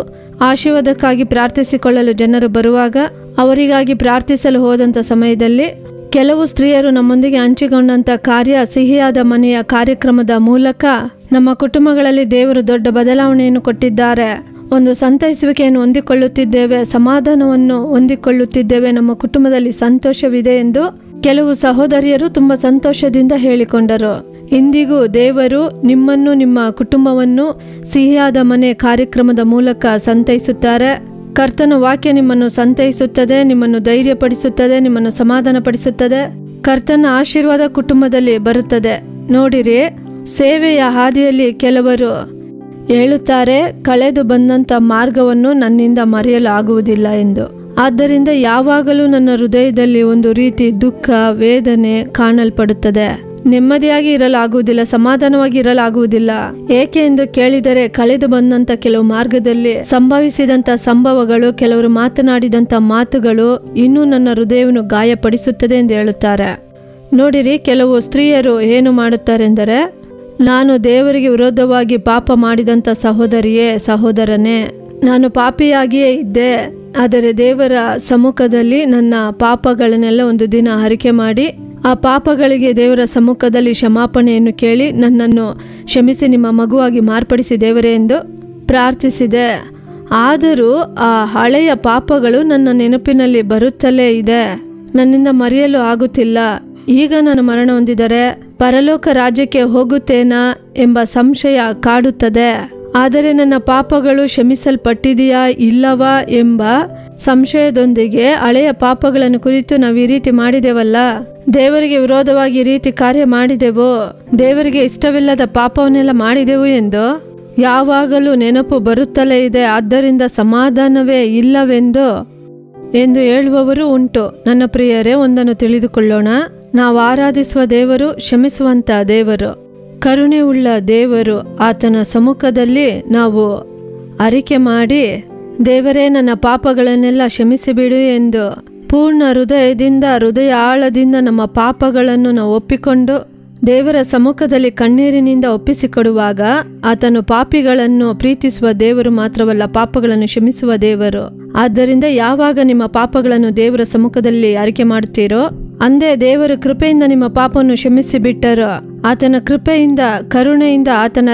ಆಶೀರ್ವಾದಕ್ಕಾಗಿ ಪ್ರಾರ್ಥಿಸಿಕೊಳ್ಳಲು ಜನರು ಬರುವಾಗ ಅವರಿಗಾಗಿ ಪ್ರಾರ್ಥಿಸಲು ಹೋದಂಥ ಸಮಯದಲ್ಲಿ ಕೆಲವು ಸ್ತ್ರೀಯರು ನಮ್ಮೊಂದಿಗೆ ಹಂಚಿಕೊಂಡಂಥ ಕಾರ್ಯ ಸಿಹಿಯಾದ ಮನೆಯ ಕಾರ್ಯಕ್ರಮದ ಮೂಲಕ ನಮ್ಮ ಕುಟುಂಬಗಳಲ್ಲಿ ದೇವರು ದೊಡ್ಡ ಬದಲಾವಣೆಯನ್ನು ಕೊಟ್ಟಿದ್ದಾರೆ. ಒಂದು ಸಂತೈಸುವಿಕೆಯನ್ನು ಹೊಂದಿಕೊಳ್ಳುತ್ತಿದ್ದೇವೆ, ಸಮಾಧಾನವನ್ನು ಹೊಂದಿಕೊಳ್ಳುತ್ತಿದ್ದೇವೆ, ನಮ್ಮ ಕುಟುಂಬದಲ್ಲಿ ಸಂತೋಷವಿದೆ ಎಂದು ಕೆಲವು ಸಹೋದರಿಯರು ತುಂಬ ಸಂತೋಷದಿಂದ ಹೇಳಿಕೊಂಡರು. ಇಂದಿಗೂ ದೇವರು ನಿಮ್ಮನ್ನು, ನಿಮ್ಮ ಕುಟುಂಬವನ್ನು ಸಿಹಿಯಾದ ಮನೆ ಕಾರ್ಯಕ್ರಮದ ಮೂಲಕ ಸಂತೈಸುತ್ತಾರೆ. ಕರ್ತನ ವಾಕ್ಯ ನಿಮ್ಮನ್ನು ಸಂತೈಸುತ್ತದೆ, ನಿಮ್ಮನ್ನು ಧೈರ್ಯಪಡಿಸುತ್ತದೆ, ನಿಮ್ಮನ್ನು ಸಮಾಧಾನ ಪಡಿಸುತ್ತದೆ. ಕರ್ತನ ಆಶೀರ್ವಾದ ಕುಟುಂಬದಲ್ಲಿ ಬರುತ್ತದೆ. ನೋಡಿರಿ, ಸೇವೆಯ ಹಾದಿಯಲ್ಲಿ ಕೆಲವರು ಹೇಳುತ್ತಾರೆ, ಕಳೆದು ಬಂದಂಥ ಮಾರ್ಗವನ್ನು ನನ್ನಿಂದ ಮರೆಯಲು ಆಗುವುದಿಲ್ಲ ಎಂದು. ಆದ್ದರಿಂದ ಯಾವಾಗಲೂ ನನ್ನ ಹೃದಯದಲ್ಲಿ ಒಂದು ರೀತಿ ದುಃಖ, ವೇದನೆ ಕಾಣಲ್ಪಡುತ್ತದೆ. ನೆಮ್ಮದಿಯಾಗಿ ಇರಲಾಗುವುದಿಲ್ಲ, ಸಮಾಧಾನವಾಗಿ ಇರಲಾಗುವುದಿಲ್ಲ. ಏಕೆ ಎಂದು ಕೇಳಿದರೆ, ಕಳೆದು ಬಂದಂತ ಕೆಲವು ಮಾರ್ಗದಲ್ಲಿ ಸಂಭವಿಸಿದಂತ ಸಂಭವಗಳು, ಕೆಲವರು ಮಾತನಾಡಿದಂತ ಮಾತುಗಳು ಇನ್ನೂ ನನ್ನ ಹೃದಯವನ್ನು ಗಾಯಪಡಿಸುತ್ತದೆ ಎಂದು ಹೇಳುತ್ತಾರೆ. ನೋಡಿರಿ, ಕೆಲವು ಸ್ತ್ರೀಯರು ಏನು ಮಾಡುತ್ತಾರೆಂದರೆ, ನಾನು ದೇವರಿಗೆ ವಿರೋಧವಾಗಿ ಪಾಪ ಮಾಡಿದಂಥ ಸಹೋದರಿಯೇ, ಸಹೋದರನೇ, ನಾನು ಪಾಪಿಯಾಗಿಯೇ ಇದ್ದೆ. ಆದರೆ ದೇವರ ಸಮ್ಮುಖದಲ್ಲಿ ನನ್ನ ಪಾಪಗಳನ್ನೆಲ್ಲ ಒಂದು ದಿನ ಅರಿಕೆ ಮಾಡಿ ಆ ಪಾಪಗಳಿಗೆ ದೇವರ ಸಮ್ಮುಖದಲ್ಲಿ ಕ್ಷಮಾಪಣೆಯನ್ನು ಕೇಳಿ ನನ್ನನ್ನು ಕ್ಷಮಿಸಿ ನಿಮ್ಮ ಮಗುವಾಗಿ ಮಾರ್ಪಡಿಸಿ ದೇವರೇ ಎಂದು ಪ್ರಾರ್ಥಿಸಿದೆ. ಆದರೂ ಆ ಹಳೆಯ ಪಾಪಗಳು ನನ್ನ ನೆನಪಿನಲ್ಲಿ ಬರುತ್ತಲೇ ಇದೆ, ನನ್ನಿಂದ ಮರೆಯಲು ಆಗುತ್ತಿಲ್ಲ. ಈಗ ನಾನು ಮರಣ ಹೊಂದಿದರೆ ಪರಲೋಕ ರಾಜ್ಯಕ್ಕೆ ಹೋಗುತ್ತೇನಾ ಎಂಬ ಸಂಶಯ ಕಾಡುತ್ತದೆ. ಆದರೆ ನನ್ನ ಪಾಪಗಳು ಕ್ಷಮಿಸಲ್ಪಟ್ಟಿದೆಯಾ ಇಲ್ಲವಾ ಎಂಬ ಸಂಶಯದೊಂದಿಗೆ ಹಳೆಯ ಪಾಪಗಳನ್ನು ಕುರಿತು ನಾವು ಈ ರೀತಿ ಮಾಡಿದೆವಲ್ಲ, ದೇವರಿಗೆ ವಿರೋಧವಾಗಿ ಈ ರೀತಿ ಕಾರ್ಯ ಮಾಡಿದೆವು, ದೇವರಿಗೆ ಇಷ್ಟವಿಲ್ಲದ ಪಾಪವನ್ನೆಲ್ಲ ಮಾಡಿದೆವು ಎಂದು ಯಾವಾಗಲೂ ನೆನಪು ಬರುತ್ತಲೇ ಇದೆ, ಆದ್ದರಿಂದ ಸಮಾಧಾನವೇ ಇಲ್ಲವೆಂದು ಎಂದು ಹೇಳುವವರು ಉಂಟು. ನನ್ನ ಪ್ರಿಯರೇ, ಒಂದನ್ನು ತಿಳಿದುಕೊಳ್ಳೋಣ. ನಾವು ಆರಾಧಿಸುವ ದೇವರು ಕ್ಷಮಿಸುವಂತ ದೇವರು, ಕರುಣೆ ಉಳ್ಳ ದೇವರು. ಆತನ ಸಮ್ಮುಖದಲ್ಲಿ ನಾವು ಅರಿಕೆ ಮಾಡಿ, ದೇವರೇ ನನ್ನ ಪಾಪಗಳನ್ನೆಲ್ಲ ಕ್ಷಮಿಸಿಬಿಡು ಎಂದು ಪೂರ್ಣ ಹೃದಯದಿಂದ, ಹೃದಯ ಆಳದಿಂದ ನಮ್ಮ ಪಾಪಗಳನ್ನು ನಾವು ಒಪ್ಪಿಕೊಂಡು ದೇವರ ಸಮ್ಮುಖದಲ್ಲಿ ಕಣ್ಣೀರಿನಿಂದ ಒಪ್ಪಿಸಿಕೊಡುವಾಗ, ಆತನು ಪಾಪಿಗಳನ್ನು ಪ್ರೀತಿಸುವ ದೇವರು ಮಾತ್ರವಲ್ಲ, ಪಾಪಗಳನ್ನು ಕ್ಷಮಿಸುವ ದೇವರು. ಆದ್ದರಿಂದ ಯಾವಾಗ ನಿಮ್ಮ ಪಾಪಗಳನ್ನು ದೇವರ ಸಮ್ಮುಖದಲ್ಲಿ ಅರಿಕೆ ಮಾಡುತ್ತೀರೋ, ಅಂದೇ ದೇವರ ಕೃಪೆಯಿಂದ ನಿಮ್ಮ ಪಾಪವನ್ನು ಕ್ಷಮಿಸಿ ಬಿಟ್ಟರೋ, ಆತನ ಕೃಪೆಯಿಂದ, ಕರುಣೆಯಿಂದ, ಆತನ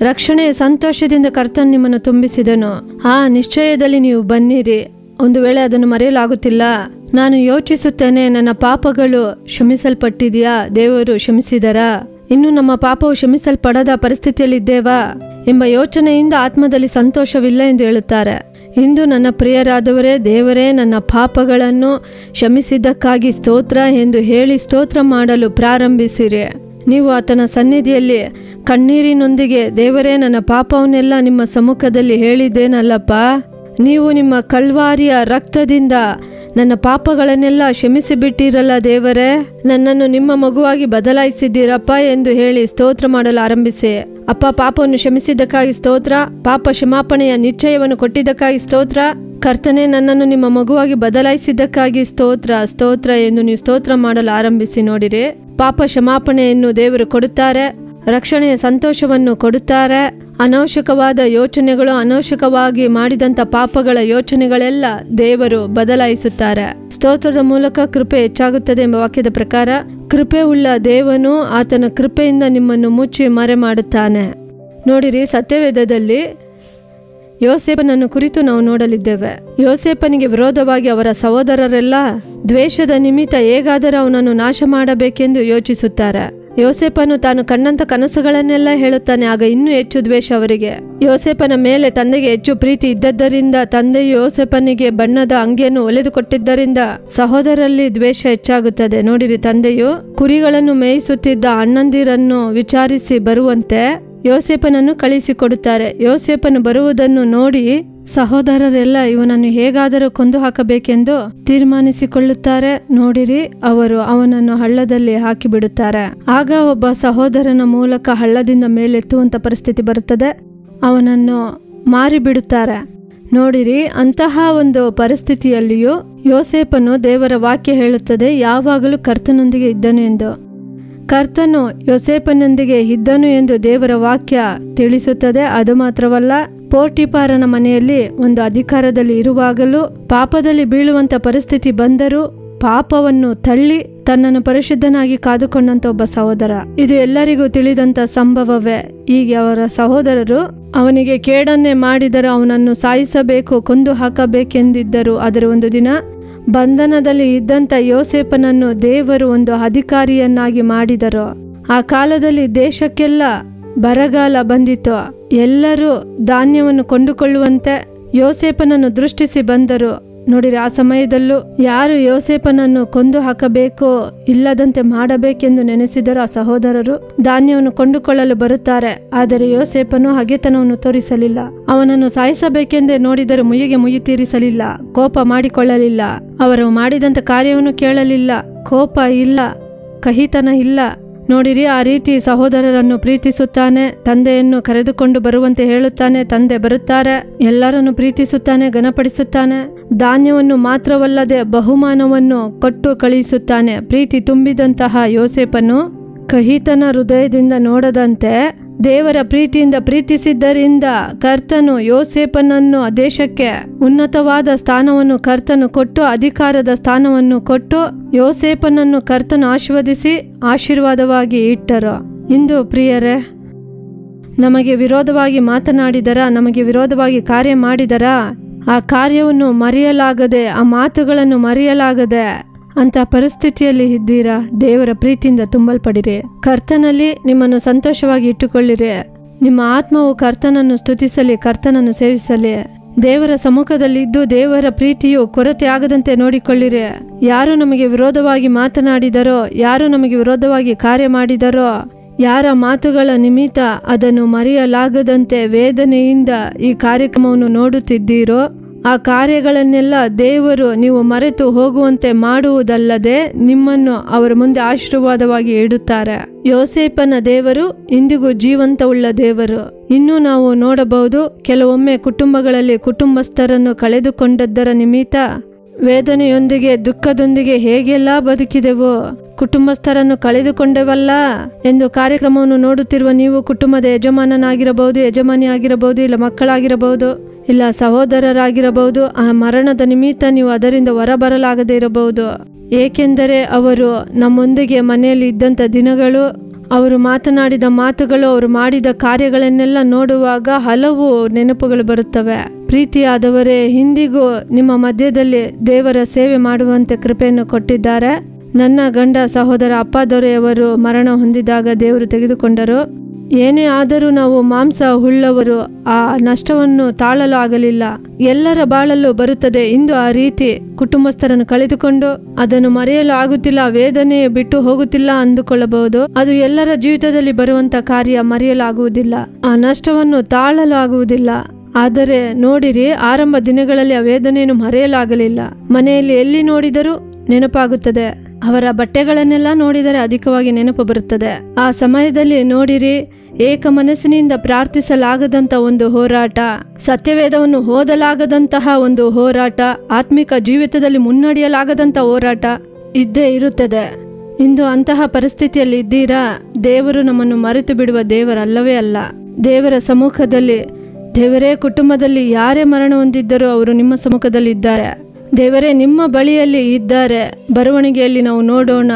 ರಕ್ಷಣೆಯ ಸಂತೋಷದಿಂದ ಕರ್ತನು ನಿಮ್ಮನ್ನು ತುಂಬಿಸಿದನು. ಆ ನಿಶ್ಚಯದಲ್ಲಿ ನೀವು ಬನ್ನಿರಿ. ಒಂದು ವೇಳೆ ಅದನ್ನು ಮರೆಯಲಾಗುತ್ತಿಲ್ಲ, ನಾನು ಯೋಚಿಸುತ್ತೇನೆ, ನನ್ನ ಪಾಪಗಳು ಕ್ಷಮಿಸಲ್ಪಟ್ಟಿದೆಯಾ, ದೇವರು ಕ್ಷಮಿಸಿದರಾ, ಇನ್ನು ನಮ್ಮ ಪಾಪವು ಕ್ಷಮಿಸಲ್ಪಡದ ಪರಿಸ್ಥಿತಿಯಲ್ಲಿದ್ದೇವಾ ಎಂಬ ಯೋಚನೆಯಿಂದ ಆತ್ಮದಲ್ಲಿ ಸಂತೋಷವಿಲ್ಲ ಎಂದು ಹೇಳುತ್ತಾರೆ. ಇಂದು ನನ್ನ ಪ್ರಿಯರಾದವರೇ, ದೇವರೇ ನನ್ನ ಪಾಪಗಳನ್ನು ಕ್ಷಮಿಸಿದ್ದಕ್ಕಾಗಿ ಸ್ತೋತ್ರ ಎಂದು ಹೇಳಿ ಸ್ತೋತ್ರ ಮಾಡಲು ಪ್ರಾರಂಭಿಸಿರಿ. ನೀವು ಆತನ ಸನ್ನಿಧಿಯಲ್ಲಿ ಕಣ್ಣೀರಿನೊಂದಿಗೆ, ದೇವರೇ ನನ್ನ ಪಾಪವನ್ನೆಲ್ಲ ನಿಮ್ಮ ಸಮ್ಮುಖದಲ್ಲಿ ಹೇಳಿದ್ದೇನಲ್ಲಪ್ಪ, ನೀವು ನಿಮ್ಮ ಕಲ್ವಾರಿಯ ರಕ್ತದಿಂದ ನನ್ನ ಪಾಪಗಳನ್ನೆಲ್ಲ ಕ್ಷಮಿಸಿಬಿಟ್ಟಿರಲ್ಲ ದೇವರೇ, ನನ್ನನ್ನು ನಿಮ್ಮ ಮಗುವಾಗಿ ಬದಲಾಯಿಸಿದ್ದೀರಪ್ಪ ಎಂದು ಹೇಳಿ ಸ್ತೋತ್ರ ಮಾಡಲು ಆರಂಭಿಸಿ. ಅಪ್ಪ, ಪಾಪವನ್ನು ಕ್ಷಮಿಸಿದ್ದಕ್ಕಾಗಿ ಸ್ತೋತ್ರ, ಪಾಪ ಕ್ಷಮಾಪಣೆಯ ನಿಶ್ಚಯವನ್ನು ಕೊಟ್ಟಿದ್ದಕ್ಕಾಗಿ ಸ್ತೋತ್ರ, ಕರ್ತನೆ ನನ್ನನ್ನು ನಿಮ್ಮ ಮಗುವಾಗಿ ಬದಲಾಯಿಸಿದ್ದಕ್ಕಾಗಿ ಸ್ತೋತ್ರ ಎಂದು ನೀವು ಸ್ತೋತ್ರ ಮಾಡಲು ಆರಂಭಿಸಿ. ನೋಡಿರಿ, ಪಾಪ ಕ್ಷಮಾಪಣೆಯನ್ನು ದೇವರು ಕೊಡುತ್ತಾರೆ, ರಕ್ಷಣೆಯ ಸಂತೋಷವನ್ನು ಕೊಡುತ್ತಾರೆ. ಅನವಶ್ಯಕವಾದ ಯೋಚನೆಗಳು, ಅನವಶ್ಯಕವಾಗಿ ಮಾಡಿದಂಥ ಪಾಪಗಳ ಯೋಚನೆಗಳೆಲ್ಲ ದೇವರು ಬದಲಾಯಿಸುತ್ತಾರೆ. ಸ್ತೋತ್ರದ ಮೂಲಕ ಕೃಪೆ ಹೆಚ್ಚಾಗುತ್ತದೆ ಎಂಬ ವಾಕ್ಯದ ಪ್ರಕಾರ ಕೃಪೆ ಉಳ್ಳ ದೇವನು ಆತನ ಕೃಪೆಯಿಂದ ನಿಮ್ಮನ್ನು ಮುಚ್ಚಿ ಮರೆ ಮಾಡುತ್ತಾನೆ. ನೋಡಿರಿ, ಸತ್ಯವೇದದಲ್ಲಿ ಯೋಸೇಫನನ್ನು ಕುರಿತು ನಾವು ನೋಡಲಿದ್ದೇವೆ. ಯೋಸೇಫನಿಗೆ ವಿರೋಧವಾಗಿ ಅವರ ಸಹೋದರರೆಲ್ಲ ದ್ವೇಷದ ನಿಮಿತ್ತ ಹೇಗಾದರೂ ಅವನನ್ನು ನಾಶ ಮಾಡಬೇಕೆಂದು ಯೋಚಿಸುತ್ತಾರೆ. ಯೋಸೇಫನು ತಾನು ಕಂಡಂತ ಕನಸುಗಳನ್ನೆಲ್ಲ ಹೇಳುತ್ತಾನೆ. ಆಗ ಇನ್ನೂ ಹೆಚ್ಚು ದ್ವೇಷ ಅವರಿಗೆ. ಯೋಸೇಫನ ಮೇಲೆ ತಂದೆಗೆ ಹೆಚ್ಚು ಪ್ರೀತಿ ಇದ್ದದ್ದರಿಂದ, ತಂದೆಯು ಯೋಸೇಫನಿಗೆ ಬಣ್ಣದ ಅಂಗಿಯನ್ನು ಹೊಲೆದುಕೊಟ್ಟಿದ್ದರಿಂದ ಸಹೋದರರಲ್ಲಿ ದ್ವೇಷ ಹೆಚ್ಚಾಗುತ್ತದೆ. ನೋಡಿರಿ, ತಂದೆಯು ಕುರಿಗಳನ್ನು ಮೇಯಿಸುತ್ತಿದ್ದ ಅಣ್ಣಂದಿರನ್ನು ವಿಚಾರಿಸಿ ಬರುವಂತೆ ಯೋಸೇಫನನ್ನು ಕಳಿಸಿಕೊಡುತ್ತಾರೆ. ಯೋಸೇಫನು ಬರುವುದನ್ನು ನೋಡಿ ಸಹೋದರರೆಲ್ಲ ಇವನನ್ನು ಹೇಗಾದರೂ ಕೊಂದು ಹಾಕಬೇಕೆಂದು ತೀರ್ಮಾನಿಸಿಕೊಳ್ಳುತ್ತಾರೆ. ನೋಡಿರಿ, ಅವರು ಅವನನ್ನು ಹಳ್ಳದಲ್ಲಿ ಹಾಕಿಬಿಡುತ್ತಾರೆ. ಆಗ ಒಬ್ಬ ಸಹೋದರನ ಮೂಲಕ ಹಳ್ಳದಿಂದ ಮೇಲೆತ್ತುವಂತ ಪರಿಸ್ಥಿತಿ ಬರುತ್ತದೆ. ಅವನನ್ನು ಮಾರಿಬಿಡುತ್ತಾರೆ. ನೋಡಿರಿ, ಅಂತಹ ಒಂದು ಪರಿಸ್ಥಿತಿಯಲ್ಲಿಯೂ ಯೋಸೇಫನು, ದೇವರ ವಾಕ್ಯ ಹೇಳುತ್ತದೆ, ಯಾವಾಗಲೂ ಕರ್ತನೊಂದಿಗೆ ಇದ್ದನು ಎಂದು. ಕರ್ತನು ಯೋಸೇಫನೊಂದಿಗೆ ಇದ್ದನು ಎಂದು ದೇವರ ವಾಕ್ಯ ತಿಳಿಸುತ್ತದೆ. ಅದು ಮಾತ್ರವಲ್ಲ, ಪೋಟಿಫಾರನ ಮನೆಯಲ್ಲಿ ಒಂದು ಅಧಿಕಾರದಲ್ಲಿ ಇರುವಾಗಲೂ ಪಾಪದಲ್ಲಿ ಬೀಳುವಂತ ಪರಿಸ್ಥಿತಿ ಬಂದರೂ ಪಾಪವನ್ನು ತಳ್ಳಿ ತನ್ನನ್ನು ಪರಿಶುದ್ಧನಾಗಿ ಕಾದುಕೊಂಡಂತ ಒಬ್ಬ ಸಹೋದರ. ಇದು ಎಲ್ಲರಿಗೂ ತಿಳಿದಂತ ಸಂಭವವೇ. ಹೀಗೆ ಅವರ ಸಹೋದರರು ಅವನಿಗೆ ಕೇಡನ್ನೇ ಮಾಡಿದರೂ ಅವನನ್ನು ಸಾಯಿಸಬೇಕು, ಕೊಂದು ಹಾಕಬೇಕೆಂದಿದ್ದರು. ಆದರೆ ಒಂದು ದಿನ ಬಂಧನದಲ್ಲಿ ಇದ್ದಂಥ ಯೋಸೇಫನನ್ನು ದೇವರು ಒಂದು ಅಧಿಕಾರಿಯನ್ನಾಗಿ ಮಾಡಿದರು. ಆ ಕಾಲದಲ್ಲಿ ದೇಶಕ್ಕೆಲ್ಲ ಬರಗಾಲ ಬಂದಿತು. ಎಲ್ಲರೂ ಧಾನ್ಯವನ್ನು ಕೊಂಡುಕೊಳ್ಳುವಂತೆ ಯೋಸೇಫನನ್ನು ದೃಷ್ಟಿಸಿ ಬಂದರು. ನೋಡಿರಿ, ಆ ಸಮಯದಲ್ಲೂ ಯಾರು ಯೋಸೇಫನನ್ನು ಕೊಂದು ಹಾಕಬೇಕೋ, ಇಲ್ಲದಂತೆ ಮಾಡಬೇಕೆಂದು ನೆನೆಸಿದರೂ ಆ ಸಹೋದರರು ಧಾನ್ಯವನ್ನು ಕೊಂಡುಕೊಳ್ಳಲು ಬರುತ್ತಾರೆ. ಆದರೆ ಯೋಸೇಫನು ಹಗೆತನವನ್ನು ತೋರಿಸಲಿಲ್ಲ. ಅವನನ್ನು ಸಾಯಿಸಬೇಕೆಂದೇ ನೋಡಿದರೂ ಮುಯ್ಯಿಗೆ ಮುಯ್ಯಿ ತೀರಿಸಲಿಲ್ಲ, ಕೋಪ ಮಾಡಿಕೊಳ್ಳಲಿಲ್ಲ. ಅವರು ಮಾಡಿದಂಥ ಕಾರ್ಯವನ್ನು ಕೇಳಲಿಲ್ಲ. ಕೋಪ ಇಲ್ಲ, ಕಹಿತನ ಇಲ್ಲ. ನೋಡಿರಿ, ಆ ರೀತಿ ಸಹೋದರರನ್ನು ಪ್ರೀತಿಸುತ್ತಾನೆ. ತಂದೆಯನ್ನು ಕರೆದುಕೊಂಡು ಬರುವಂತೆ ಹೇಳುತ್ತಾನೆ. ತಂದೆ ಬರುತ್ತಾರೆ. ಎಲ್ಲರನ್ನು ಪ್ರೀತಿಸುತ್ತಾನೆ, ಘನಪಡಿಸುತ್ತಾನೆ. ಧಾನ್ಯವನ್ನು ಮಾತ್ರವಲ್ಲದೆ ಬಹುಮಾನವನ್ನು ಕೊಟ್ಟು ಕಳುಹಿಸುತ್ತಾನೆ. ಪ್ರೀತಿ ತುಂಬಿದಂತಹ ಯೋಸೇಫನು ಕಹಿತನ ಹೃದಯದಿಂದ ನೋಡದಂತೆ ದೇವರ ಪ್ರೀತಿಯಿಂದ ಪ್ರೀತಿಸಿದ್ದರಿಂದ ಕರ್ತನು ಯೋಸೇಫನನ್ನು ದೇಶಕ್ಕೆ ಉನ್ನತವಾದ ಸ್ಥಾನವನ್ನು ಕರ್ತನು ಕೊಟ್ಟು, ಅಧಿಕಾರದ ಸ್ಥಾನವನ್ನು ಕೊಟ್ಟು ಯೋಸೇಫನನ್ನು ಕರ್ತನು ಆಶೀರ್ವದಿಸಿ ಆಶೀರ್ವಾದವಾಗಿ ಇಟ್ಟರು. ಇಂದು ಪ್ರಿಯರೇ, ನಮಗೆ ವಿರೋಧವಾಗಿ ಮಾತನಾಡಿದರ, ನಮಗೆ ವಿರೋಧವಾಗಿ ಕಾರ್ಯ ಮಾಡಿದರ, ಆ ಕಾರ್ಯವನ್ನು ಮರೆಯಲಾಗದೆ, ಆ ಮಾತುಗಳನ್ನು ಮರೆಯಲಾಗದೆ ಅಂತ ಪರಿಸ್ಥಿತಿಯಲ್ಲಿ ಇದ್ದೀರಾ? ದೇವರ ಪ್ರೀತಿಯಿಂದ ತುಂಬಲ್ಪಡಿರಿ. ಕರ್ತನಲ್ಲಿ ನಿಮ್ಮನ್ನು ಸಂತೋಷವಾಗಿ ಇಟ್ಟುಕೊಳ್ಳಿರಿ. ನಿಮ್ಮ ಆತ್ಮವು ಕರ್ತನನ್ನು ಸ್ತುತಿಸಲಿ, ಕರ್ತನನ್ನು ಸೇವಿಸಲಿ. ದೇವರ ಸಮ್ಮುಖದಲ್ಲಿದ್ದು ದೇವರ ಪ್ರೀತಿಯು ಕೊರತೆ ಆಗದಂತೆ ನೋಡಿಕೊಳ್ಳಿರಿ. ಯಾರು ನಮಗೆ ವಿರೋಧವಾಗಿ ಮಾತನಾಡಿದರೋ, ಯಾರು ನಮಗೆ ವಿರೋಧವಾಗಿ ಕಾರ್ಯ ಮಾಡಿದರೋ, ಯಾರ ಮಾತುಗಳ ನಿಮಿತ್ತ ಅದನ್ನು ಮರೆಯಲಾಗದಂತೆ ವೇದನೆಯಿಂದ ಈ ಕಾರ್ಯಕ್ರಮವನ್ನು ನೋಡುತ್ತಿದ್ದೀರೋ ಆ ಕಾರ್ಯಗಳನ್ನೆಲ್ಲ ದೇವರು ನೀವು ಮರೆತು ಹೋಗುವಂತೆ ಮಾಡುವುದಲ್ಲದೆ ನಿಮ್ಮನ್ನು ಅವರ ಮುಂದೆ ಆಶೀರ್ವಾದವಾಗಿ ಇಡುತ್ತಾರೆ. ಯೋಸೇಫನ ದೇವರು ಇಂದಿಗೂ ಜೀವಂತವುಳ್ಳ ದೇವರು. ಇನ್ನೂ ನಾವು ನೋಡಬಹುದು, ಕೆಲವೊಮ್ಮೆ ಕುಟುಂಬಗಳಲ್ಲಿ ಕುಟುಂಬಸ್ಥರನ್ನು ಕಳೆದುಕೊಂಡದ್ದರ ನಿಮಿತ್ತ ವೇದನೆಯೊಂದಿಗೆ ದುಃಖದೊಂದಿಗೆ ಹೇಗೆಲ್ಲ ಬದುಕಿದೆವೋ, ಕುಟುಂಬಸ್ಥರನ್ನು ಕಳೆದುಕೊಂಡೆವಲ್ಲ ಎಂದು ಕಾರ್ಯಕ್ರಮವನ್ನು ನೋಡುತ್ತಿರುವ ನೀವು ಕುಟುಂಬದ ಯಜಮಾನನಾಗಿರಬಹುದು, ಯಜಮಾನಿ ಆಗಿರಬಹುದು, ಇಲ್ಲ ಮಕ್ಕಳಾಗಿರಬಹುದು, ಇಲ್ಲ ಸಹೋದರರಾಗಿರಬಹುದು. ಆ ಮರಣದ ನಿಮಿತ್ತ ನೀವು ಅದರಿಂದ ಹೊರಬರಲಾಗದೇ ಇರಬಹುದು. ಏಕೆಂದರೆ ಅವರು ನಮ್ಮೊಂದಿಗೆ ಮನೆಯಲ್ಲಿ ಇದ್ದಂಥ ದಿನಗಳು, ಅವರು ಮಾತನಾಡಿದ ಮಾತುಗಳು, ಅವರು ಮಾಡಿದ ಕಾರ್ಯಗಳನ್ನೆಲ್ಲ ನೋಡುವಾಗ ಹಲವು ನೆನಪುಗಳು ಬರುತ್ತವೆ. ಪ್ರೀತಿಯಾದವರೇ, ಇಂದಿಗೂ ನಿಮ್ಮ ಮಧ್ಯದಲ್ಲಿ ದೇವರ ಸೇವೆ ಮಾಡುವಂತೆ ಕೃಪೆಯನ್ನು ಕೊಟ್ಟಿದ್ದಾರೆ. ನನ್ನ ಗಂಡ ಸಹೋದರ ಅಪ್ಪಾದೊರೆಯವರು ಮರಣ ಹೊಂದಿದಾಗ ದೇವರು ತೆಗೆದುಕೊಂಡರು. ಏನೇ ಆದರೂ ನಾವು ಮಾಂಸ ಉಳ್ಳವರು ಆ ನಷ್ಟವನ್ನು ತಾಳಲು ಆಗಲಿಲ್ಲ. ಎಲ್ಲರ ಬಾಳಲ್ಲೂ ಬರುತ್ತದೆ. ಇಂದು ಆ ರೀತಿ ಕುಟುಂಬಸ್ಥರನ್ನು ಕಳೆದುಕೊಂಡು ಅದನ್ನು ಮರೆಯಲು ಆಗುತ್ತಿಲ್ಲ, ವೇದನೆ ಬಿಟ್ಟು ಹೋಗುತ್ತಿಲ್ಲ ಅಂದುಕೊಳ್ಳಬಹುದು. ಅದು ಎಲ್ಲರ ಜೀವಿತದಲ್ಲಿ ಬರುವಂತ ಕಾರ್ಯ, ಮರೆಯಲಾಗುವುದಿಲ್ಲ. ಆ ನಷ್ಟವನ್ನು ತಾಳಲು ಆಗುವುದಿಲ್ಲ. ಆದರೆ ನೋಡಿರಿ, ಆರಂಭ ದಿನಗಳಲ್ಲಿ ಆ ವೇದನೆಯನ್ನು ಮರೆಯಲಾಗಲಿಲ್ಲ. ಮನೆಯಲ್ಲಿ ಎಲ್ಲಿ ನೋಡಿದರೂ ನೆನಪಾಗುತ್ತದೆ. ಅವರ ಬಟ್ಟೆಗಳನ್ನೆಲ್ಲ ನೋಡಿದರೆ ಅಧಿಕವಾಗಿ ನೆನಪು ಬರುತ್ತದೆ. ಆ ಸಮಯದಲ್ಲಿ ನೋಡಿರಿ, ಏಕ ಮನಸ್ಸಿನಿಂದ ಪ್ರಾರ್ಥಿಸಲಾಗದಂತ ಒಂದು ಹೋರಾಟ, ಸತ್ಯವೇದವನ್ನು ಓದಲಾಗದಂತಹ ಒಂದು ಹೋರಾಟ, ಆತ್ಮಿಕ ಜೀವಿತದಲ್ಲಿ ಮುನ್ನಡೆಯಲಾಗದಂತ ಹೋರಾಟ ಇದ್ದೇ ಇರುತ್ತದೆ. ಇಂದು ಅಂತಹ ಪರಿಸ್ಥಿತಿಯಲ್ಲಿ ಇದ್ದೀರಾ? ದೇವರು ನಮ್ಮನ್ನು ಮರೆತು ಬಿಡುವ ದೇವರಲ್ಲವೇ ಅಲ್ಲ. ದೇವರ ಸಮ್ಮುಖದಲ್ಲಿ, ದೇವರೇ ಕುಟುಂಬದಲ್ಲಿ ಯಾರೇ ಮರಣ ಹೊಂದಿದ್ದರೂ ಅವರು ನಿಮ್ಮ ಸಮ್ಮುಖದಲ್ಲಿ ಇದ್ದಾರೆ. ದೇವರೇ ನಿಮ್ಮ ಬಳಿಯಲ್ಲಿ ಇದ್ದಾರೆ, ಬರವಣಿಗೆಯಲ್ಲಿ ನಾವು ನೋಡೋಣ.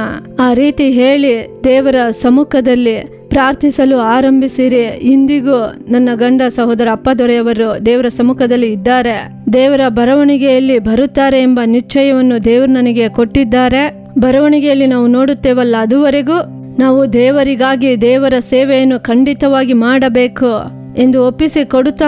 ಆ ರೀತಿ ಹೇಳಿ ದೇವರ ಸಮ್ಮುಖದಲ್ಲಿ ಪ್ರಾರ್ಥಿಸಲು ಆರಂಭಿಸಿರಿ. ಇಂದಿಗೂ ನನ್ನ ಗಂಡ ಸಹೋದರ ಅಪ್ಪಾದೊರೆಯವರು ದೇವರ ಸಮ್ಮುಖದಲ್ಲಿ ಇದ್ದಾರೆ. ದೇವರ ಬರವಣಿಗೆಯಲ್ಲಿ ಬರುತ್ತಾರೆ ಎಂಬ ನಿಶ್ಚಯವನ್ನು ದೇವರು ನನಗೆ ಕೊಟ್ಟಿದ್ದಾರೆ. ಬರವಣಿಗೆಯಲ್ಲಿ ನಾವು ನೋಡುತ್ತೇವಲ್ಲ, ಅದುವರೆಗೂ ನಾವು ದೇವರಿಗಾಗಿ ದೇವರ ಸೇವೆಯನ್ನು ಖಂಡಿತವಾಗಿ ಮಾಡಬೇಕು ಎಂದು ಒಪ್ಪಿಸಿ ಕೊಡುತ್ತಾ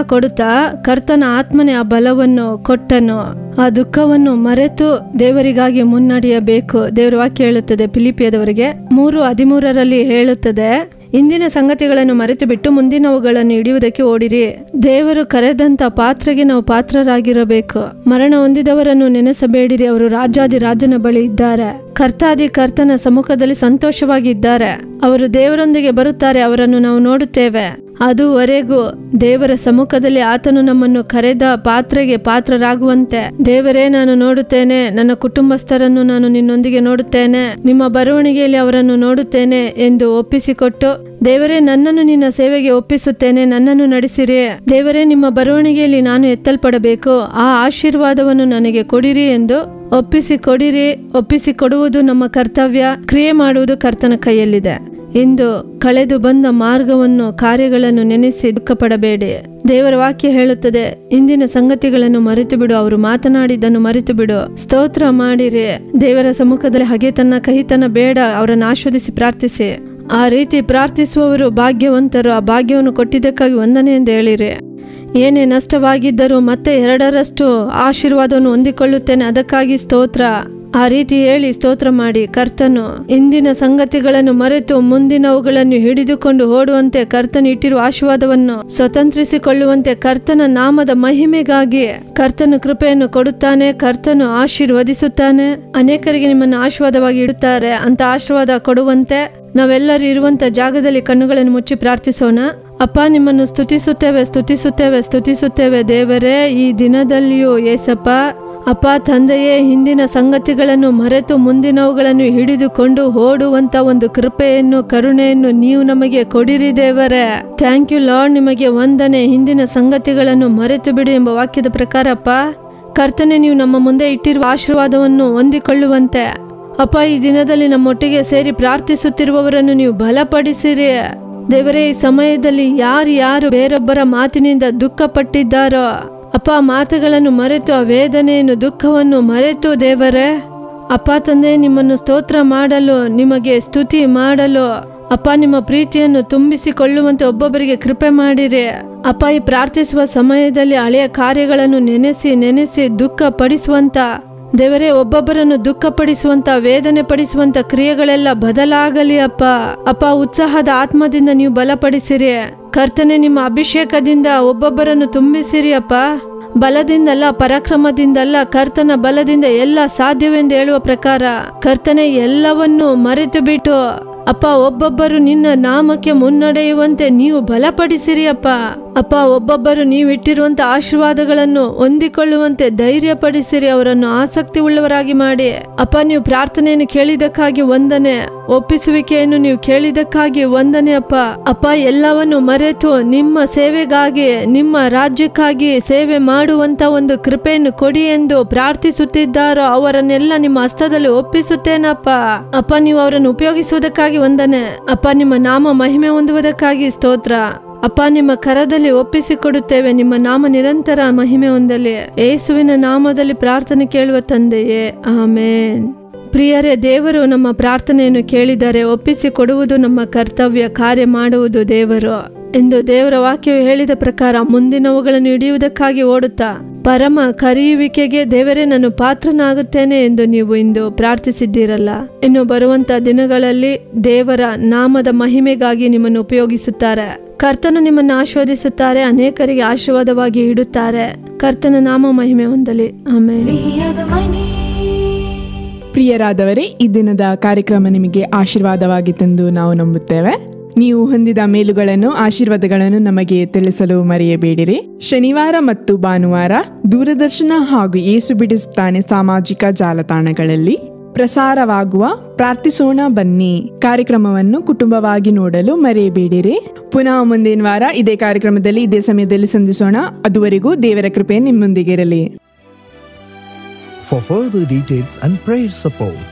ಕರ್ತನ ಆತ್ಮನೇ ಆ ಬಲವನ್ನು ಕೊಟ್ಟನು. ಆ ದುಃಖವನ್ನು ಮರೆತು ದೇವರಿಗಾಗಿ ಮುನ್ನಡೆಯಬೇಕು. ದೇವರ ವಾಕ್ಯ ಹೇಳುತ್ತದೆ ಫಿಲಿಪಿಯದವರಿಗೆ 3:13 ಹೇಳುತ್ತದೆ, ಇಂದಿನ ಸಂಗತಿಗಳನ್ನು ಮರೆತು ಬಿಟ್ಟು ಮುಂದಿನವುಗಳನ್ನು ಹಿಡಿಯುವುದಕ್ಕೆ ಓಡಿರಿ. ದೇವರು ಕರೆದಂತ ಪಾತ್ರೆಗೆ ನಾವು ಪಾತ್ರರಾಗಿರಬೇಕು. ಮರಣ ಹೊಂದಿದವರನ್ನು ನೆನೆಸಬೇಡಿರಿ, ಅವರು ರಾಜಾದಿರಾಜನ ಬಳಿ ಇದ್ದಾರೆ. ಕರ್ತಾದಿ ಕರ್ತನ ಸಮ್ಮುಖದಲ್ಲಿ ಸಂತೋಷವಾಗಿದ್ದಾರೆ. ಅವರು ದೇವರೊಂದಿಗೆ ಬರುತ್ತಾರೆ, ಅವರನ್ನು ನಾವು ನೋಡುತ್ತೇವೆ. ಅದುವರೆಗೂ ದೇವರ ಸಮ್ಮುಖದಲ್ಲಿ ಆತನು ನಮ್ಮನ್ನು ಕರೆದ ಪಾತ್ರೆಗೆ ಪಾತ್ರರಾಗುವಂತೆ, ದೇವರೇ ನಾನು ನೋಡುತ್ತೇನೆ, ನನ್ನ ಕುಟುಂಬಸ್ಥರನ್ನು ನಾನು ನಿನ್ನೊಂದಿಗೆ ನೋಡುತ್ತೇನೆ, ನಿಮ್ಮ ಬರವಣಿಗೆಯಲ್ಲಿ ಅವರನ್ನು ನೋಡುತ್ತೇನೆ ಎಂದು ಒಪ್ಪಿಸಿಕೊಟ್ಟು, ದೇವರೇ ನನ್ನನ್ನು ನಿನ್ನ ಸೇವೆಗೆ ಒಪ್ಪಿಸುತ್ತೇನೆ, ನನ್ನನ್ನು ನಡೆಸಿರಿ. ದೇವರೇ ನಿಮ್ಮ ಬರವಣಿಗೆಯಲ್ಲಿ ನಾನು ಎತ್ತಲ್ಪಡಬೇಕು, ಆ ಆಶೀರ್ವಾದವನ್ನು ನನಗೆ ಕೊಡಿರಿ ಎಂದು ಒಪ್ಪಿಸಿಕೊಡುವುದು ನಮ್ಮ ಕರ್ತವ್ಯ. ಕ್ರಿಯೆ ಮಾಡುವುದು ಕರ್ತನ ಕೈಯಲ್ಲಿದೆ. ಇಂದು ಕಳೆದು ಬಂದ ಮಾರ್ಗವನ್ನು, ಕಾರ್ಯಗಳನ್ನು ನೆನೆಸಿ ದುಃಖಪಡಬೇಡಿ. ದೇವರ ವಾಕ್ಯ ಹೇಳುತ್ತದೆ, ಇಂದಿನ ಸಂಗತಿಗಳನ್ನು ಮರೆತು ಬಿಡು, ಅವರು ಮಾತನಾಡಿದ್ದನ್ನು ಮರೆತು ಬಿಡು, ಸ್ತೋತ್ರ ಮಾಡಿರಿ. ದೇವರ ಸಮ್ಮುಖದಲ್ಲಿ ಹಗೆತನ ಕಹಿತನ ಬೇಡ, ಅವರನ್ನು ಆಸ್ವಾದಿಸಿ ಪ್ರಾರ್ಥಿಸಿ. ಆ ರೀತಿ ಪ್ರಾರ್ಥಿಸುವವರು ಭಾಗ್ಯವಂತರು. ಆ ಭಾಗ್ಯವನ್ನು ಕೊಟ್ಟಿದ್ದಕ್ಕಾಗಿ ವಂದನೆ ಎಂದು ಹೇಳಿರಿ. ಏನೇ ನಷ್ಟವಾಗಿದ್ದರೂ ಮತ್ತೆ 2ರಷ್ಟು ಆಶೀರ್ವಾದವನ್ನು ಹೊಂದಿಕೊಳ್ಳುತ್ತೇನೆ, ಅದಕ್ಕಾಗಿ ಸ್ತೋತ್ರ. ಆ ರೀತಿ ಹೇಳಿ ಸ್ತೋತ್ರ ಮಾಡಿ. ಕರ್ತನು ಇಂದಿನ ಸಂಗತಿಗಳನ್ನು ಮರೆತು ಮುಂದಿನವುಗಳನ್ನು ಹಿಡಿದುಕೊಂಡು ಓಡುವಂತೆ, ಕರ್ತನು ಇಟ್ಟಿರುವ ಆಶೀರ್ವಾದವನ್ನು ಸ್ವತಂತ್ರಿಸಿಕೊಳ್ಳುವಂತೆ, ಕರ್ತನ ನಾಮದ ಮಹಿಮೆಗಾಗಿ ಕರ್ತನು ಕೃಪೆಯನ್ನು ಕೊಡುತ್ತಾನೆ. ಕರ್ತನು ಆಶೀರ್ವದಿಸುತ್ತಾನೆ. ಅನೇಕರಿಗೆ ನಿಮ್ಮನ್ನು ಆಶೀರ್ವಾದವಾಗಿ ಇಡುತ್ತಾರೆ. ಅಂತ ಆಶೀರ್ವಾದ ಕೊಡುವಂತೆ ನಾವೆಲ್ಲರೂ ಇರುವಂತ ಜಾಗದಲ್ಲಿ ಕಣ್ಣುಗಳನ್ನು ಮುಚ್ಚಿ ಪ್ರಾರ್ಥಿಸೋಣ. ಅಪ್ಪ, ನಿಮ್ಮನ್ನು ಸ್ತುತಿಸುತ್ತೇವೆ ದೇವರೇ. ಈ ದಿನದಲ್ಲಿಯೂ ಏಸಪ್ಪ, ಅಪ್ಪ ತಂದೆಯೇ, ಹಿಂದಿನ ಸಂಗತಿಗಳನ್ನು ಮರೆತು ಮುಂದಿನವುಗಳನ್ನು ಹಿಡಿದುಕೊಂಡು ಓಡುವಂತ ಒಂದು ಕೃಪೆಯನ್ನು, ಕರುಣೆಯನ್ನು ನೀವು ನಮಗೆ ಕೊಡಿರಿ ದೇವರೇ. ಥ್ಯಾಂಕ್ ಯು ಲಾರ್ಡ್, ನಿಮಗೆ ವಂದನೆ. ಹಿಂದಿನ ಸಂಗತಿಗಳನ್ನು ಮರೆತು ಬಿಡು ಎಂಬ ವಾಕ್ಯದ ಪ್ರಕಾರಪ್ಪ ಕರ್ತನೆ, ನೀವು ನಮ್ಮ ಮುಂದೆ ಇಟ್ಟಿರುವ ಆಶೀರ್ವಾದವನ್ನು ಹೊಂದಿಕೊಳ್ಳುವಂತೆ ಅಪ್ಪ, ಈ ದಿನದಲ್ಲಿ ನಮ್ಮೊಟ್ಟಿಗೆ ಸೇರಿ ಪ್ರಾರ್ಥಿಸುತ್ತಿರುವವರನ್ನು ನೀವು ಬಲಪಡಿಸಿರಿ ದೇವರೇ. ಈ ಸಮಯದಲ್ಲಿ ಯಾರು ಬೇರೊಬ್ಬರ ಮಾತಿನಿಂದ ದುಃಖ ಪಟ್ಟಿದ್ದಾರೋ ಅಪ್ಪ, ಮಾತುಗಳನ್ನು ಮರೆತು, ಆ ವೇದನೆಯನ್ನು, ದುಃಖವನ್ನು ಮರೆತು ದೇವರೇ ಅಪ್ಪ ತಂದೆ, ನಿಮ್ಮನ್ನು ಸ್ತೋತ್ರ ಮಾಡಲು, ನಿಮಗೆ ಸ್ತುತಿ ಮಾಡಲು ಅಪ್ಪ, ನಿಮ್ಮ ಪ್ರೀತಿಯನ್ನು ತುಂಬಿಸಿಕೊಳ್ಳುವಂತೆ ಒಬ್ಬೊಬ್ಬರಿಗೆ ಕೃಪೆ ಮಾಡಿರಿ ಅಪ್ಪ. ಈ ಪ್ರಾರ್ಥಿಸುವ ಸಮಯದಲ್ಲಿ ಹಳೆಯ ಕಾರ್ಯಗಳನ್ನು ನೆನೆಸಿ ದುಃಖ ಪಡಿಸುವಂತ ದೇವರೇ, ಒಬ್ಬೊಬ್ಬರನ್ನು ದುಃಖಪಡಿಸುವಂತ, ವೇದನೆ ಪಡಿಸುವಂತ ಕ್ರಿಯೆಗಳೆಲ್ಲ ಬದಲಾಗಲಿ ಅಪ್ಪ. ಅಪ್ಪ, ಉತ್ಸಾಹದ ಆತ್ಮದಿಂದ ನೀವು ಬಲಪಡಿಸಿರಿ ಕರ್ತನೆ. ನಿಮ್ಮ ಅಭಿಷೇಕದಿಂದ ಒಬ್ಬೊಬ್ಬರನ್ನು ತುಂಬಿಸಿರಿ ಅಪ್ಪ. ಬಲದಿಂದಲ್ಲ, ಪರಾಕ್ರಮದಿಂದಲ್ಲ, ಕರ್ತನ ಬಲದಿಂದ ಎಲ್ಲ ಸಾಧ್ಯವೆಂದು ಹೇಳುವ ಪ್ರಕಾರ ಕರ್ತನೆ ಎಲ್ಲವನ್ನು ಮರೆತು ಬಿಟ್ಟು ಅಪ್ಪ ಒಬ್ಬೊಬ್ಬರು ನಿನ್ನ ನಾಮಕ್ಕೆ ಮುನ್ನಡೆಯುವಂತೆ ನೀವು ಬಲಪಡಿಸಿರಿ ಅಪ್ಪ. ಅಪ್ಪ, ಒಬ್ಬೊಬ್ಬರು ನೀವು ಇಟ್ಟಿರುವಂತ ಆಶೀರ್ವಾದಗಳನ್ನು ಹೊಂದಿಕೊಳ್ಳುವಂತೆ ಧೈರ್ಯ ಪಡಿಸಿರಿ, ಅವರನ್ನು ಆಸಕ್ತಿ ಉಳ್ಳವರಾಗಿ ಮಾಡಿ. ಅಪ್ಪ, ನೀವು ಪ್ರಾರ್ಥನೆಯನ್ನು ಕೇಳಿದಕ್ಕಾಗಿ ವಂದನೆ, ಒಪ್ಪಿಸುವಿಕೆಯನ್ನು ನೀವು ಕೇಳಿದಕ್ಕಾಗಿ ವಂದನೆ ಅಪ್ಪ. ಅಪ್ಪ, ಎಲ್ಲವನ್ನು ಮರೆತು ನಿಮ್ಮ ಸೇವೆಗಾಗಿ, ನಿಮ್ಮ ರಾಜ್ಯಕ್ಕಾಗಿ ಸೇವೆ ಮಾಡುವಂತ ಒಂದು ಕೃಪೆಯನ್ನು ಕೊಡಿ ಎಂದು ಪ್ರಾರ್ಥಿಸುತ್ತಿದ್ದಾರೋ ಅವರನ್ನೆಲ್ಲ ನಿಮ್ಮ ಹಸ್ತದಲ್ಲಿ ಒಪ್ಪಿಸುತ್ತೇನಪ್ಪ. ಅಪ್ಪ, ನೀವು ಅವರನ್ನು ಉಪಯೋಗಿಸುವುದಕ್ಕಾಗಿ ವಂದನೆ ಅಪ್ಪ. ನಿಮ್ಮ ನಾಮ ಮಹಿಮೆ ಹೊಂದುವುದಕ್ಕಾಗಿ ಸ್ತೋತ್ರ ಅಪ್ಪ. ನಿಮ್ಮ ಕರದಲ್ಲಿ ಒಪ್ಪಿಸಿಕೊಡುತ್ತೇವೆ, ನಿಮ್ಮ ನಾಮ ನಿರಂತರ ಮಹಿಮೆ ಹೊಂದಲಿ. ಯೇಸುವಿನ ನಾಮದಲ್ಲಿ ಪ್ರಾರ್ಥನೆ ಕೇಳುವ ತಂದೆಯೇ, ಆಮೇನ್. ಪ್ರಿಯರೇ, ದೇವರು ನಮ್ಮ ಪ್ರಾರ್ಥನೆಯನ್ನು ಕೇಳಿದರೆ ಒಪ್ಪಿಸಿಕೊಡುವುದು ನಮ್ಮ ಕರ್ತವ್ಯ, ಕಾರ್ಯ ಮಾಡುವುದು ದೇವರು ಎಂದು ದೇವರ ವಾಕ್ಯವು ಹೇಳಿದ ಪ್ರಕಾರ ಮುಂದಿನವುಗಳನ್ನು ಹಿಡಿಯುವುದಕ್ಕಾಗಿ ಓಡುತ್ತಾ ಪರಮ ಕರೆಯುವಿಕೆಗೆ ದೇವರೇ ನಾನು ಪಾತ್ರನಾಗುತ್ತೇನೆ ಎಂದು ನೀವು ಇಂದು ಪ್ರಾರ್ಥಿಸಿದ್ದೀರಲ್ಲ. ಇನ್ನು ಬರುವಂತ ದಿನಗಳಲ್ಲಿ ದೇವರ ನಾಮದ ಮಹಿಮೆಗಾಗಿ ನಿಮ್ಮನ್ನು ಉಪಯೋಗಿಸುತ್ತಾರೆ. ಕರ್ತನು ನಿಮ್ಮನ್ನು ಆಶೀರ್ವದಿಸುತ್ತಾರೆ, ಅನೇಕರಿಗೆ ಆಶೀರ್ವಾದವಾಗಿ ಇಡುತ್ತಾರೆ. ಕರ್ತನ ನಾಮ ಮಹಿಮೆ ಹೊಂದಲಿ. ಆಮೇಲೆ ಪ್ರಿಯರಾದವರೇ, ಈ ದಿನದ ಕಾರ್ಯಕ್ರಮ ನಿಮಗೆ ಆಶೀರ್ವಾದವಾಗಿತ್ತೆಂದು ನಾವು ನಂಬುತ್ತೇವೆ. ನೀವು ಹೊಂದಿದ ಮೇಲುಗಳನ್ನು, ಆಶೀರ್ವಾದಗಳನ್ನು ನಮಗೆ ತಿಳಿಸಲು ಮರೆಯಬೇಡಿರಿ. ಶನಿವಾರ ಮತ್ತು ಭಾನುವಾರ ದೂರದರ್ಶನ ಹಾಗೂ ಯೇಸು ಬಿಡಿಸುತ್ತಾನೆ ಸಾಮಾಜಿಕ ಜಾಲತಾಣಗಳಲ್ಲಿ ಪ್ರಸಾರವಾಗುವ ಪ್ರಾರ್ಥಿಸೋಣ ಬನ್ನಿ ಕಾರ್ಯಕ್ರಮವನ್ನು ಕುಟುಂಬವಾಗಿ ನೋಡಲು ಮರೆಯಬೇಡಿರಿ. ಪುನಃ ಮುಂದಿನ ವಾರ ಇದೇ ಕಾರ್ಯಕ್ರಮದಲ್ಲಿ ಇದೇ ಸಮಯದಲ್ಲಿ ಸಂಧಿಸೋಣ. ಅದುವರೆಗೂ ದೇವರ ಕೃಪೆ ನಿಮ್ಮೊಂದಿಗಿರಲಿ. For further details and prayer support,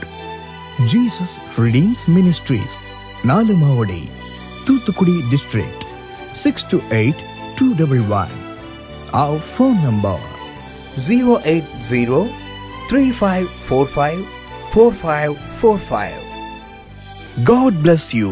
Jesus Redeems Ministries, Nalamavadi, Thoothukudi District, 628-211. Our phone number 080-3545-4545. God bless you.